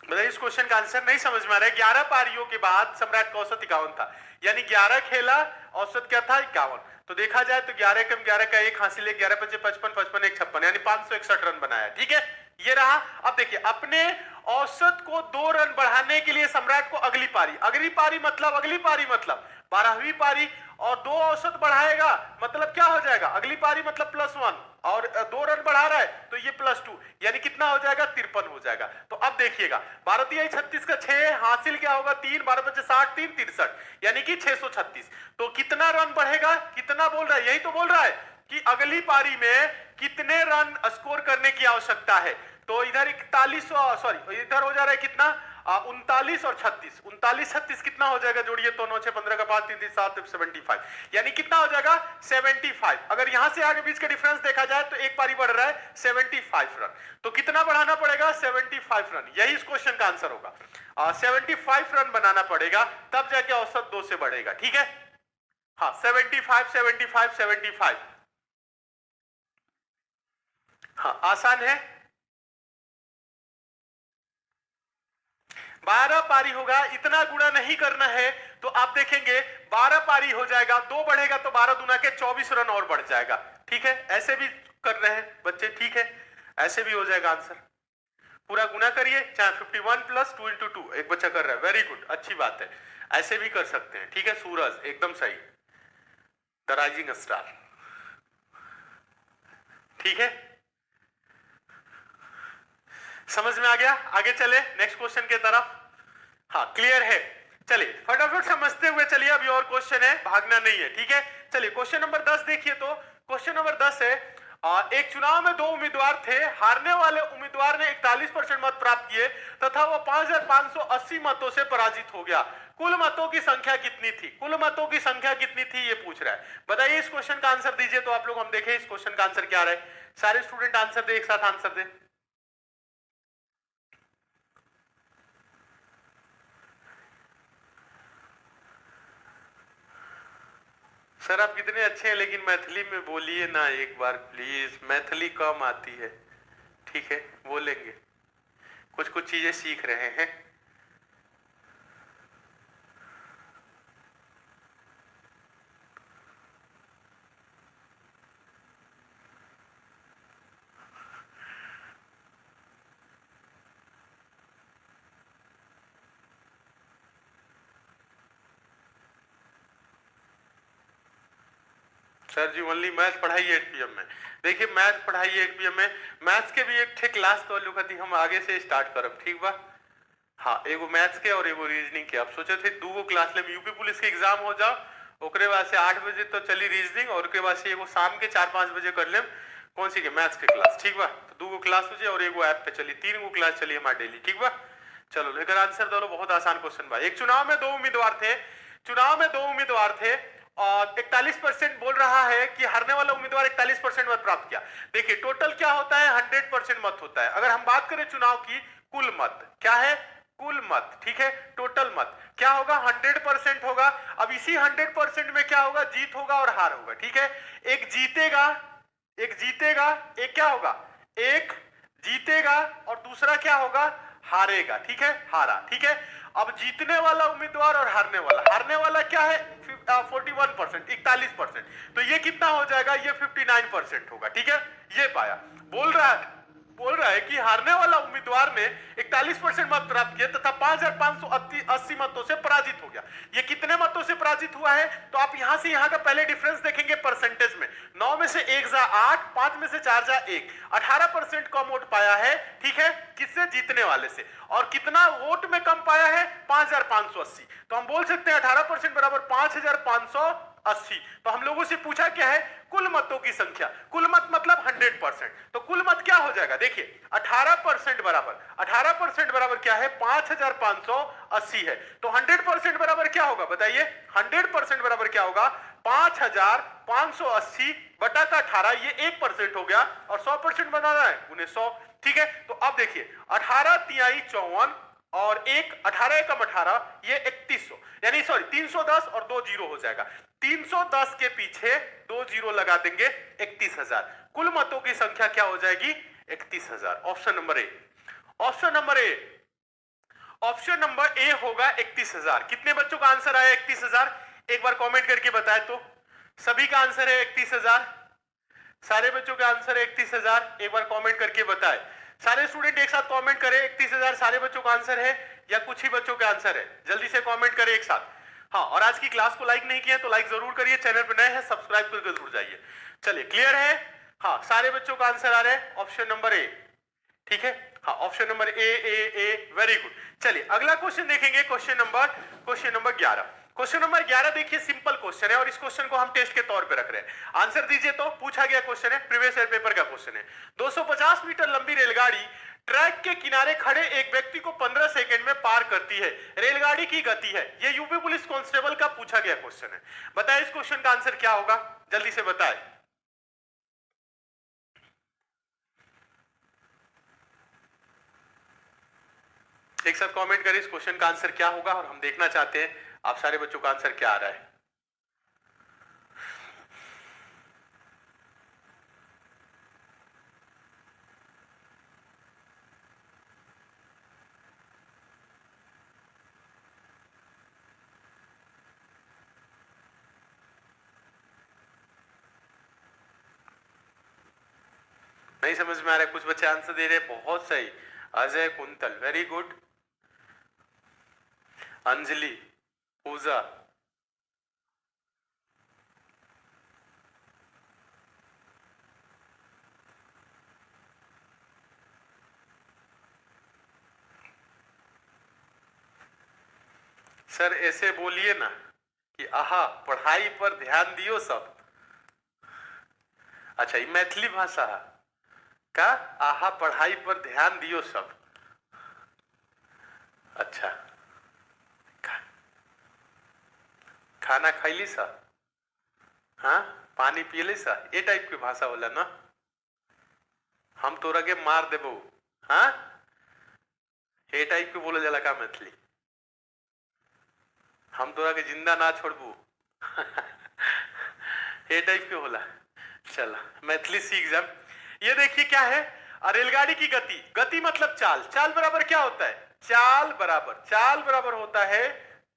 Speaker 1: मतलब इस क्वेश्चन का आंसर नहीं समझ में आ रहा है। 11 पारियों के बाद सम्राट का औसत 51 था, यानी 11 खेला, औसत क्या था 51। तो देखा जाए तो 11 कम 11 का 1 हासिल है, 11 पचे 55, 55 1 56, यानी 561 रन बनाया। ठीक है, ये रहा। अब देखिए, अपने औसत को 2 रन बढ़ाने के लिए सम्राट को अगली पारी, अगली पारी मतलब 12वीं पारी, और 2 औसत बढ़ाएगा मतलब क्या हो जाएगा, अगली पारी मतलब +1, और 2 रन बढ़ा रहा है तो ये +2, यानी कितना हो जाएगा 53 हो जाएगा। तो अब देखिएगा 12 तिहाई 36 का 6 हासिल क्या होगा 3, 12 बचे 60, 3 63, यानी कि 636। तो कितना रन बढ़ेगा, कितना बोल रहा है, यही तो बोल रहा है कि अगली पारी में कितने रन स्कोर करने की आवश्यकता है। तो इधर 41, सॉरी इधर हो जा रहा है कितना 39 और 36, 39 36 कितना हो जाएगा, जोड़िए तो 9 6 15 का 5 3 3 7 75, यानी कितना हो जाएगा 75। अगर यहां से आगे बीच का डिफरेंस देखा जाए तो एक पारी बढ़ रहा है 75 रन, तो कितना बढ़ाना पड़ेगा 75 रन, यही इस क्वेश्चन का आंसर होगा। 75 रन बनाना पड़ेगा, तब जाके औसत 2 से बढ़ेगा। ठीक है, हाँ 75 75 75। हाँ आसान है, 12 पारी होगा, इतना गुणा नहीं करना है। तो आप देखेंगे 12 पारी हो जाएगा, 2 बढ़ेगा तो 12 दूना के 24 रन और बढ़ जाएगा। ठीक है, ऐसे भी कर रहे हैं बच्चे। ठीक है, ऐसे भी हो जाएगा आंसर, पूरा गुना करिए, चाहे 51 + 2 × 2, एक बच्चा कर रहा है, वेरी गुड, अच्छी बात है, ऐसे भी कर सकते हैं। ठीक है, सूरज एकदम सही, द राइजिंग स्टार। ठीक है, समझ में आ गया? आगे चले नेक्स्ट क्वेश्चन के तरफ। हाँ क्लियर है, चलिए फटाफट समझते हुए चलिए, अभी और क्वेश्चन है, भागना नहीं है। ठीक है, चलिए क्वेश्चन नंबर 10 देखिए तो क्वेश्चन नंबर 10 है एक चुनाव में दो उम्मीदवार थे, हारने वाले उम्मीदवार ने 41% मत प्राप्त किए तथा वो 5580 मतों से पराजित हो गया। कुल मतों की संख्या कितनी थी? कुल मतों की संख्या कितनी थी ये पूछ रहा है। बताइए इस क्वेश्चन का आंसर दीजिए। तो आप लोग हम देखें इस क्वेश्चन का आंसर क्या रहा है। सारे स्टूडेंट आंसर दे, एक साथ आंसर दे। सर आप कितने अच्छे हैं, लेकिन मैथिली में बोलिए ना एक बार प्लीज, मैथिली कम आती है। ठीक है बोलेंगे, कुछ कुछ चीजें सीख रहे हैं। सर जी ओनली मैथ पढ़ाइए 8 PM में। देखिए मैथ पढ़ाइए 8 PM में। मैथ्स के भी एक ठे क्लास तो लोग हम आगे से स्टार्ट करब, ठीक बा। हाँ एगो मैथ्स के और एगो रीजनिंग के। आप सोचे थे दूगो क्लास ले, यूपी पुलिस के एग्जाम हो जाओ, ओकरे बाद से 8 बजे तो चली रीजनिंग, और उसके बाद से एगो शाम के 4-5 बजे कर ले कौन सी के मैथ्स के क्लास, ठीक बा। तो दूगो क्लास हो जाए और एगो ऐप पे चली, 3 गो क्लास चली हमारे डेली, ठीक बा। चलो लेकर आंसर दो। बहुत आसान क्वेश्चन बा। एक चुनाव में दो उम्मीदवार थे, चुनाव में दो उम्मीदवार थे और 41% बोल रहा है कि हारने वाला उम्मीदवार 41% मत प्राप्त किया। देखिए टोटल क्या होता है, 100% मत होता है। अगर हम बात करें चुनाव की, कुल मत क्या है, कुल मत, ठीक है। टोटल मत क्या होगा, 100% होगा। अब इसी 100% में क्या होगा, जीत होगा और हार होगा, ठीक है। एक जीतेगा, एक जीतेगा, एक क्या होगा, एक जीतेगा और दूसरा क्या होगा, हारेगा, ठीक है, हारा, ठीक है। अब जीतने वाला उम्मीदवार और हारने वाला क्या है, 41%, 41%। तो ये कितना हो जाएगा, ये 59% होगा, ठीक है। ये पाया। बोल रहा है कि हारने वाला उम्मीदवार ने 41% मत प्राप्त किए तथा 5580 मतों से पराजित हो गया। ये कितने मतों से पराजित हुआ है, तो आप यहां से यहां का पहले डिफरेंस देखेंगे परसेंटेज में। 9 में से 1 जा 8, 5 में से 4 जा 1, 18% कम वोट पाया है, ठीक है, किससे, जीतने वाले से। और कितना वोट में कम पाया है, 5580। तो हम बोल सकते हैं 18% बराबर 5580। तो हम लोगों से पूछा क्या है, कुल मतों की संख्या। कुल मत मतलब 100%। तो कुल मत क्या हो जाएगा, देखिए 18% बराबर, 18% बराबर क्या है, 5580 है। तो 100% बराबर क्या होगा बताइए, 100% बराबर क्या होगा, 5580 बटा का 18, ये 1% हो गया। और 100% बनाना है, 1900, ठीक है। तो अब देखिए 18 तिहाई 54 और 18 एकम 18, ये 3100, यानी सॉरी 310 और 2 जीरो हो जाएगा। 310 के पीछे 2 जीरो लगा देंगे, 31000। कुल मतों की संख्या क्या हो जाएगी, 31000। Option number A, option number A, option number ए होगा 31000। कितने बच्चों का आंसर आया 31000, एक बार कमेंट करके बताए तो। सभी का आंसर है 31000, सारे बच्चों का आंसर है 31000, एक बार कमेंट करके बताए। सारे स्टूडेंट एक साथ कमेंट करें, 31000 सारे बच्चों का आंसर है या कुछ ही बच्चों का आंसर है, जल्दी से कमेंट करें एक साथ। हाँ, और आज की क्लास को लाइक नहीं किया तो लाइक जरूर करिए, चैनल पर नए हैं सब्सक्राइब करके जरूर जाइए। चलिए क्लियर है, हाँ सारे बच्चों का आंसर आ रहा है ऑप्शन नंबर ए, ठीक है। हाँ ऑप्शन नंबर ए, वेरी गुड। चलिए अगला क्वेश्चन देखेंगे, क्वेश्चन नंबर 11। क्वेश्चन नंबर 11 देखिए, सिंपल क्वेश्चन है और इस क्वेश्चन को हम टेस्ट के तौर पे रख रहे हैं। आंसर दीजिए। तो पूछा गया क्वेश्चन है, प्रीवियस ईयर पेपर का क्वेश्चन है। 250 मीटर लंबी रेलगाड़ी ट्रैक के किनारे खड़े एक व्यक्ति को 15 सेकंड में पार करती है, रेलगाड़ी की गति है। ये यूपी पुलिस कांस्टेबल का पूछा गया क्वेश्चन है। बताए इस क्वेश्चन का आंसर क्या होगा, जल्दी से बताए। एक साथ कमेंट करें इस क्वेश्चन का आंसर क्या होगा, और हम देखना चाहते हैं आप सारे बच्चों का आंसर क्या आ रहा है। नहीं समझ में आ रहा है, कुछ बच्चे आंसर दे रहे हैं, बहुत सही। Ajay, Kuntal, very good. Anjali, Pooja, sir ऐसे बोलिए ना कि आहा पढ़ाई पर ध्यान दियो सब। अच्छा, ये मैथिली भाषा का आहा पढ़ाई पर ध्यान दियो सब। अच्छा, खाना खैली सा, हाँ पानी पियली सा, ये टाइप की भाषा होला ना। हम तोरा के मार देबो, हाँ ये टाइप के बोले जाला का मैथिली। हम तोरा के जिंदा ना छोड़बू ये टाइप के होला। चलो मैथिली सीख जा। ये देखिए क्या है, रेलगाड़ी की गति, गति मतलब चाल, चाल बराबर क्या होता है, चाल बराबर होता है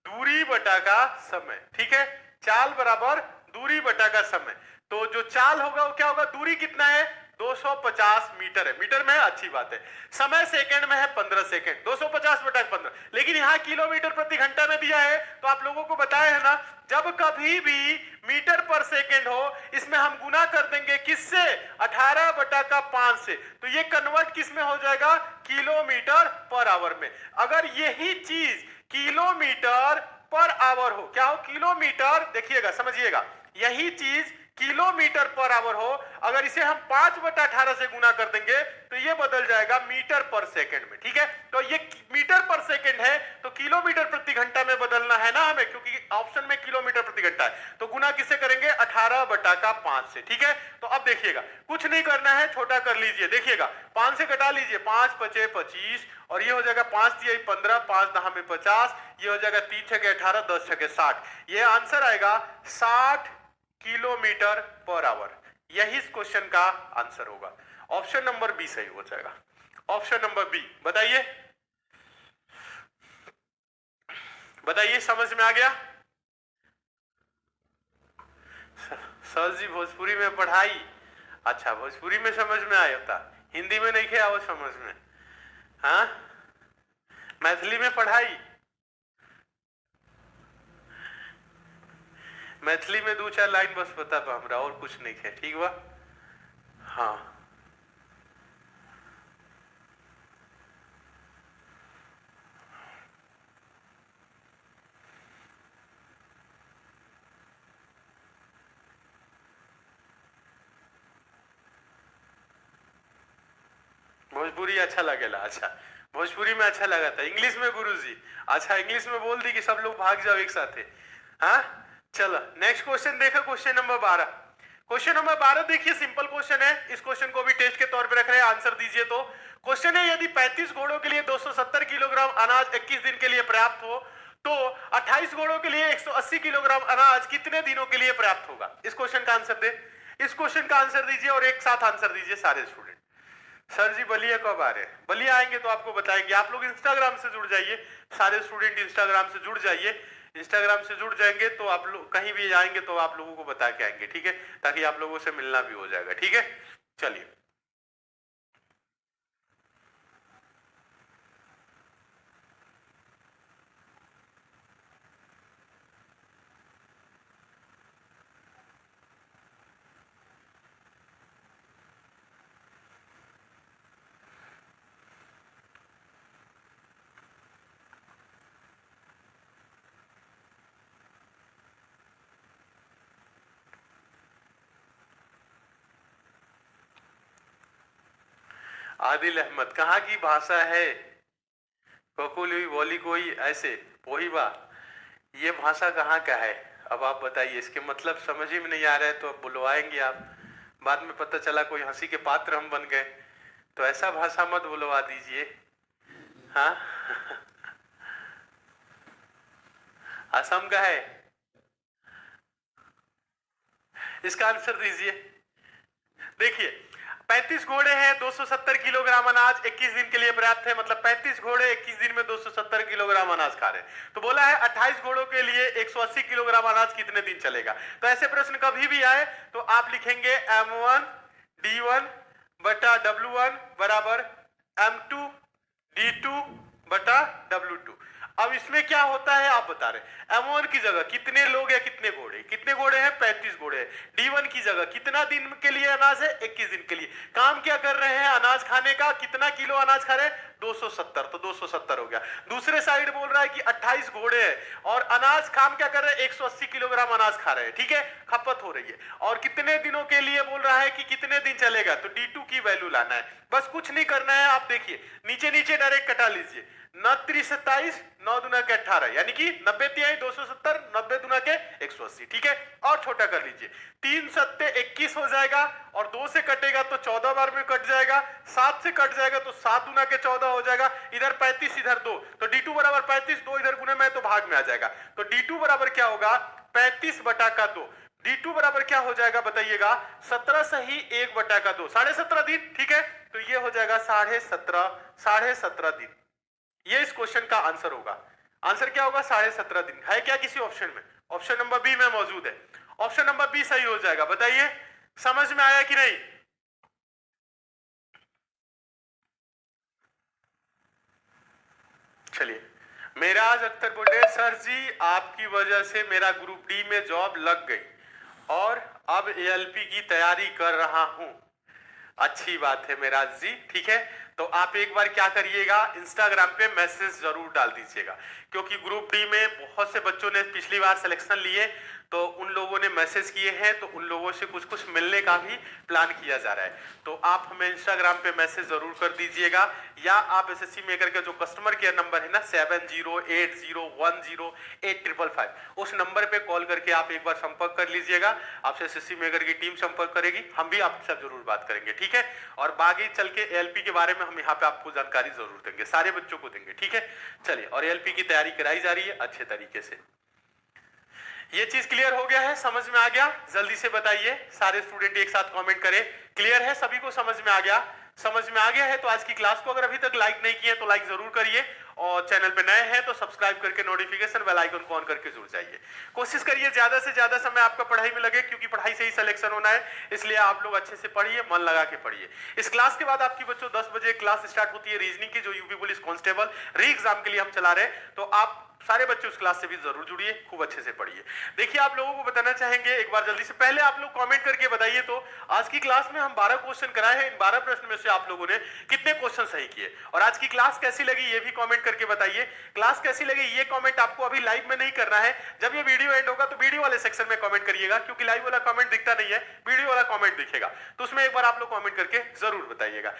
Speaker 1: दूरी बटा का समय, ठीक है, चाल बराबर दूरी बटा का समय। तो जो चाल होगा वो क्या होगा, दूरी कितना है 250 मीटर है, मीटर में है, अच्छी बात है। समय सेकंड में है 15 सेकंड, 250 बटा 15, लेकिन यहाँ किलोमीटर प्रति घंटा में दिया है। तो आप लोगों को बताया है ना, जब कभी भी मीटर पर सेकंड हो, इसमें हम गुना कर देंगे किससे, 18 बटा का 5 से, तो ये कन्वर्ट किस में हो जाएगा, किलोमीटर पर आवर में। अगर यही चीज किलोमीटर पर आवर हो, क्या हो, किलोमीटर, देखिएगा समझिएगा, यही चीज किलोमीटर पर आवर हो, अगर इसे हम 5/18 से गुना कर देंगे तो ये बदल जाएगा मीटर पर सेकंड में, ठीक है। तो ये मीटर पर सेकंड है, तो किलोमीटर प्रति घंटा में बदलना है ना हमें, क्योंकि ऑप्शन में किलोमीटर प्रति घंटा है। तो गुना किसे करेंगे, 18 बटा का 5 से, ठीक है। तो अब देखिएगा, कुछ नहीं करना है, छोटा कर लीजिए, देखिएगा 5 से घटा लीजिए, 5 पचे 25, और ये हो जाएगा 5 तिया 15, 5 दहा में 50, ये हो जाएगा 3 छके 18, 10 छके 60, ये आंसर आएगा 60 किलोमीटर पर आवर। यही इस क्वेश्चन का आंसर होगा। ऑप्शन नंबर बी सही हो जाएगा। ऑप्शन नंबर बी, बताइए बताइए, समझ में आ गया। सर जी भोजपुरी में पढ़ाई, अच्छा भोजपुरी में समझ में आया था, हिंदी में नहीं किया वो समझ में, हाँ मैथिली में पढ़ाई, मैथिली में 2-4 लाइन बस बता दो हमरा, और कुछ नहीं है, ठीक बा। हाँ भोजपुरी अच्छा लगेला, अच्छा भोजपुरी में अच्छा लगा था, इंग्लिश में गुरुजी, अच्छा इंग्लिश में बोल दी कि सब लोग भाग जाओ एक साथ, हाँ चलो नेक्स्ट क्वेश्चन देखो, क्वेश्चन नंबर 12। क्वेश्चन नंबर 12 देखिए, सिंपल क्वेश्चन है, इस क्वेश्चन को भी टेस्ट के तौर पे रख रहे हैं, आंसर दीजिए। तो क्वेश्चन है, यदि 35 घोड़ों के लिए 270 किलोग्राम अनाज 21 दिन के लिए पर्याप्त हो, तो 28 घोड़ों के लिए 180 किलोग्राम अनाज कितने दिनों के लिए पर्याप्त होगा। इस क्वेश्चन का आंसर दे, इस क्वेश्चन का आंसर दीजिए और एक साथ आंसर दीजिए सारे स्टूडेंट। सर जी बलिया कब आ रहे हैं, बलिया आएंगे तो आपको बताएंगे। आप लोग इंस्टाग्राम से जुड़ जाइए, सारे स्टूडेंट इंस्टाग्राम से जुड़ जाइए, इंस्टाग्राम से जुड़ जाएंगे तो आप लोग कहीं भी जाएंगे तो आप लोगों को बता के आएंगे, ठीक है, ताकि आप लोगों से मिलना भी हो जाएगा, ठीक है। चलिए आदिल अहमद, कहाँ की भाषा है, कोकुली बोली कोई ऐसे पोहिबा, ये भाषा कहाँ का है। अब आप बताइए, इसके मतलब समझ ही में नहीं आ रहा है तो अब बुलवाएंगे आप, बाद में पता चला कोई हंसी के पात्र हम बन गए, तो ऐसा भाषा मत बुलवा दीजिए, हाँ असम का है, इसका आंसर दीजिए। देखिए 35 घोड़े हैं, 270 किलोग्राम अनाज 21 दिन के लिए पर्याप्त है, मतलब 35 घोड़े 21 दिन में 270 किलोग्राम अनाज खा रहे हैं। तो बोला है 28 घोड़ों के लिए 180 किलोग्राम अनाज कितने दिन चलेगा। तो ऐसे प्रश्न कभी भी आए तो आप लिखेंगे M1 D1 बटा W1 बराबर M2 D2 बटा W2। अब इसमें क्या होता है आप बता रहे, M1 की जगह कितने लोग या कितने घोड़े, कितने घोड़े हैं 35 घोड़े हैं। D1 की जगह कितना दिन के लिए अनाज है 21 दिन के लिए। काम क्या कर रहे हैं अनाज खाने का, कितना किलो अनाज खा रहे हैं 270, तो 270 हो गया। दूसरे साइड बोल रहा है कि 28 घोड़े हैं और अनाज काम क्या कर रहे हैं 180 किलोग्राम अनाज खा रहे हैं, ठीक है, खपत हो रही है। और कितने दिनों के लिए बोल रहा है कि कितने दिन चलेगा, तो D2 की वैल्यू लाना है। बस कुछ नहीं करना है, आप देखिए नीचे नीचे डायरेक्ट कटा लीजिए। 9 3 27, 9 दूना के 18, यानी कि 90 तिहाई 270, 90 दूना के 180, ठीक है। और छोटा कर लीजिए, 3 सत्ते 21 हो जाएगा और 2 से कटेगा तो 14 बार में कट जाएगा, 7 से कट जाएगा तो 7 दूना के 14 हो जाएगा, इधर 35 इधर 2, तो D2 बराबर 35, 2 इधर गुने में तो भाग में आ जाएगा। तो D2 बराबर क्या होगा 35 बटा का 2। D2 बराबर क्या हो जाएगा बताइएगा 17 सही 1 बटा का 2, 17.5 दिन, ठीक है। तो ये हो जाएगा 17.5 दिन। ये इस क्वेश्चन का आंसर होगा। आंसर क्या होगा 17.5 दिन। है क्या किसी ऑप्शन में? ऑप्शन नंबर बी में मौजूद है। ऑप्शन नंबर बी सही हो जाएगा। बताइए समझ में आया कि नहीं? चलिए, मेराज अख्तर बोले सर जी आपकी वजह से मेरा ग्रुप डी में जॉब लग गई और अब एएलपी की तैयारी कर रहा हूं। अच्छी बात है मेराज जी, ठीक है। तो आप एक बार क्या करिएगा, इंस्टाग्राम पे मैसेज जरूर डाल दीजिएगा, क्योंकि ग्रुप डी में बहुत से बच्चों ने पिछली बार सिलेक्शन लिए तो उन लोगों ने मैसेज किए हैं, तो उन लोगों से कुछ कुछ मिलने का भी प्लान किया जा रहा है। तो आप हमें इंस्टाग्राम पे मैसेज जरूर कर दीजिएगा, या आप एसएससी मेकर का जो कस्टमर केयर नंबर है ना 7080108555, उस नंबर पे कॉल करके आप एक बार संपर्क कर लीजिएगा। आपसे एसएससी मेकर की टीम संपर्क करेगी, हम भी आपसे जरूर बात करेंगे, ठीक है। और बाकी चल के एएलपी के बारे में हम यहाँ पे आपको जानकारी जरूर देंगे, सारे बच्चों को देंगे, ठीक है। चलिए, और एएलपी की तैयारी कराई जा रही है अच्छे तरीके से। ये चीज क्लियर हो गया है, समझ में आ गया? जल्दी से बताइए, सारे स्टूडेंट एक साथ कमेंट करें। क्लियर है? सभी को समझ में आ गया? समझ में आ गया है तो आज की क्लास को अगर अभी तक लाइक नहीं किए तो लाइक जरूर करिए, और चैनल पे नए हैं तो सब्सक्राइब करके नोटिफिकेशन बेल आइकन को ऑन करके जुड़ जाइए। कोशिश करिए ज्यादा से ज्यादा समय आपका पढ़ाई में लगे, क्योंकि पढ़ाई से ही सिलेक्शन होना है, इसलिए आप लोग अच्छे से पढ़िए, मन लगा के पढ़िए। इस क्लास के बाद आपकी बच्चों 10 बजे क्लास स्टार्ट होती है रीजनिंग की, जो यूपी पुलिस कांस्टेबल री एग्जाम के लिए हम चला रहे हैं, तो आप सारे बच्चे उस क्लास से भी जरूर जुड़िए, खूब अच्छे से पढ़िए। देखिए, आप लोगों को बताना चाहेंगे एक बार जल्दी से, पहले आप लोग कमेंट करके बताइए तो आज की क्लास में हम 12 क्वेश्चन कराए हैं, इन 12 प्रश्न में से आप लोगों ने कितने क्वेश्चन सही किए, और आज की क्लास कैसी लगी ये भी कमेंट करके बताइए। क्लास कैसी लगी ये कमेंट आपको अभी लाइव में नहीं करना है, जब ये वीडियो एंड होगा तो वीडियो वाले सेक्शन में कमेंट करिएगा, क्योंकि लाइव वाला कमेंट दिखता नहीं है, वीडियो वाला कमेंट दिखेगा, तो उसमें एक बार आप लोग कमेंट करके जरूर बताइएगा।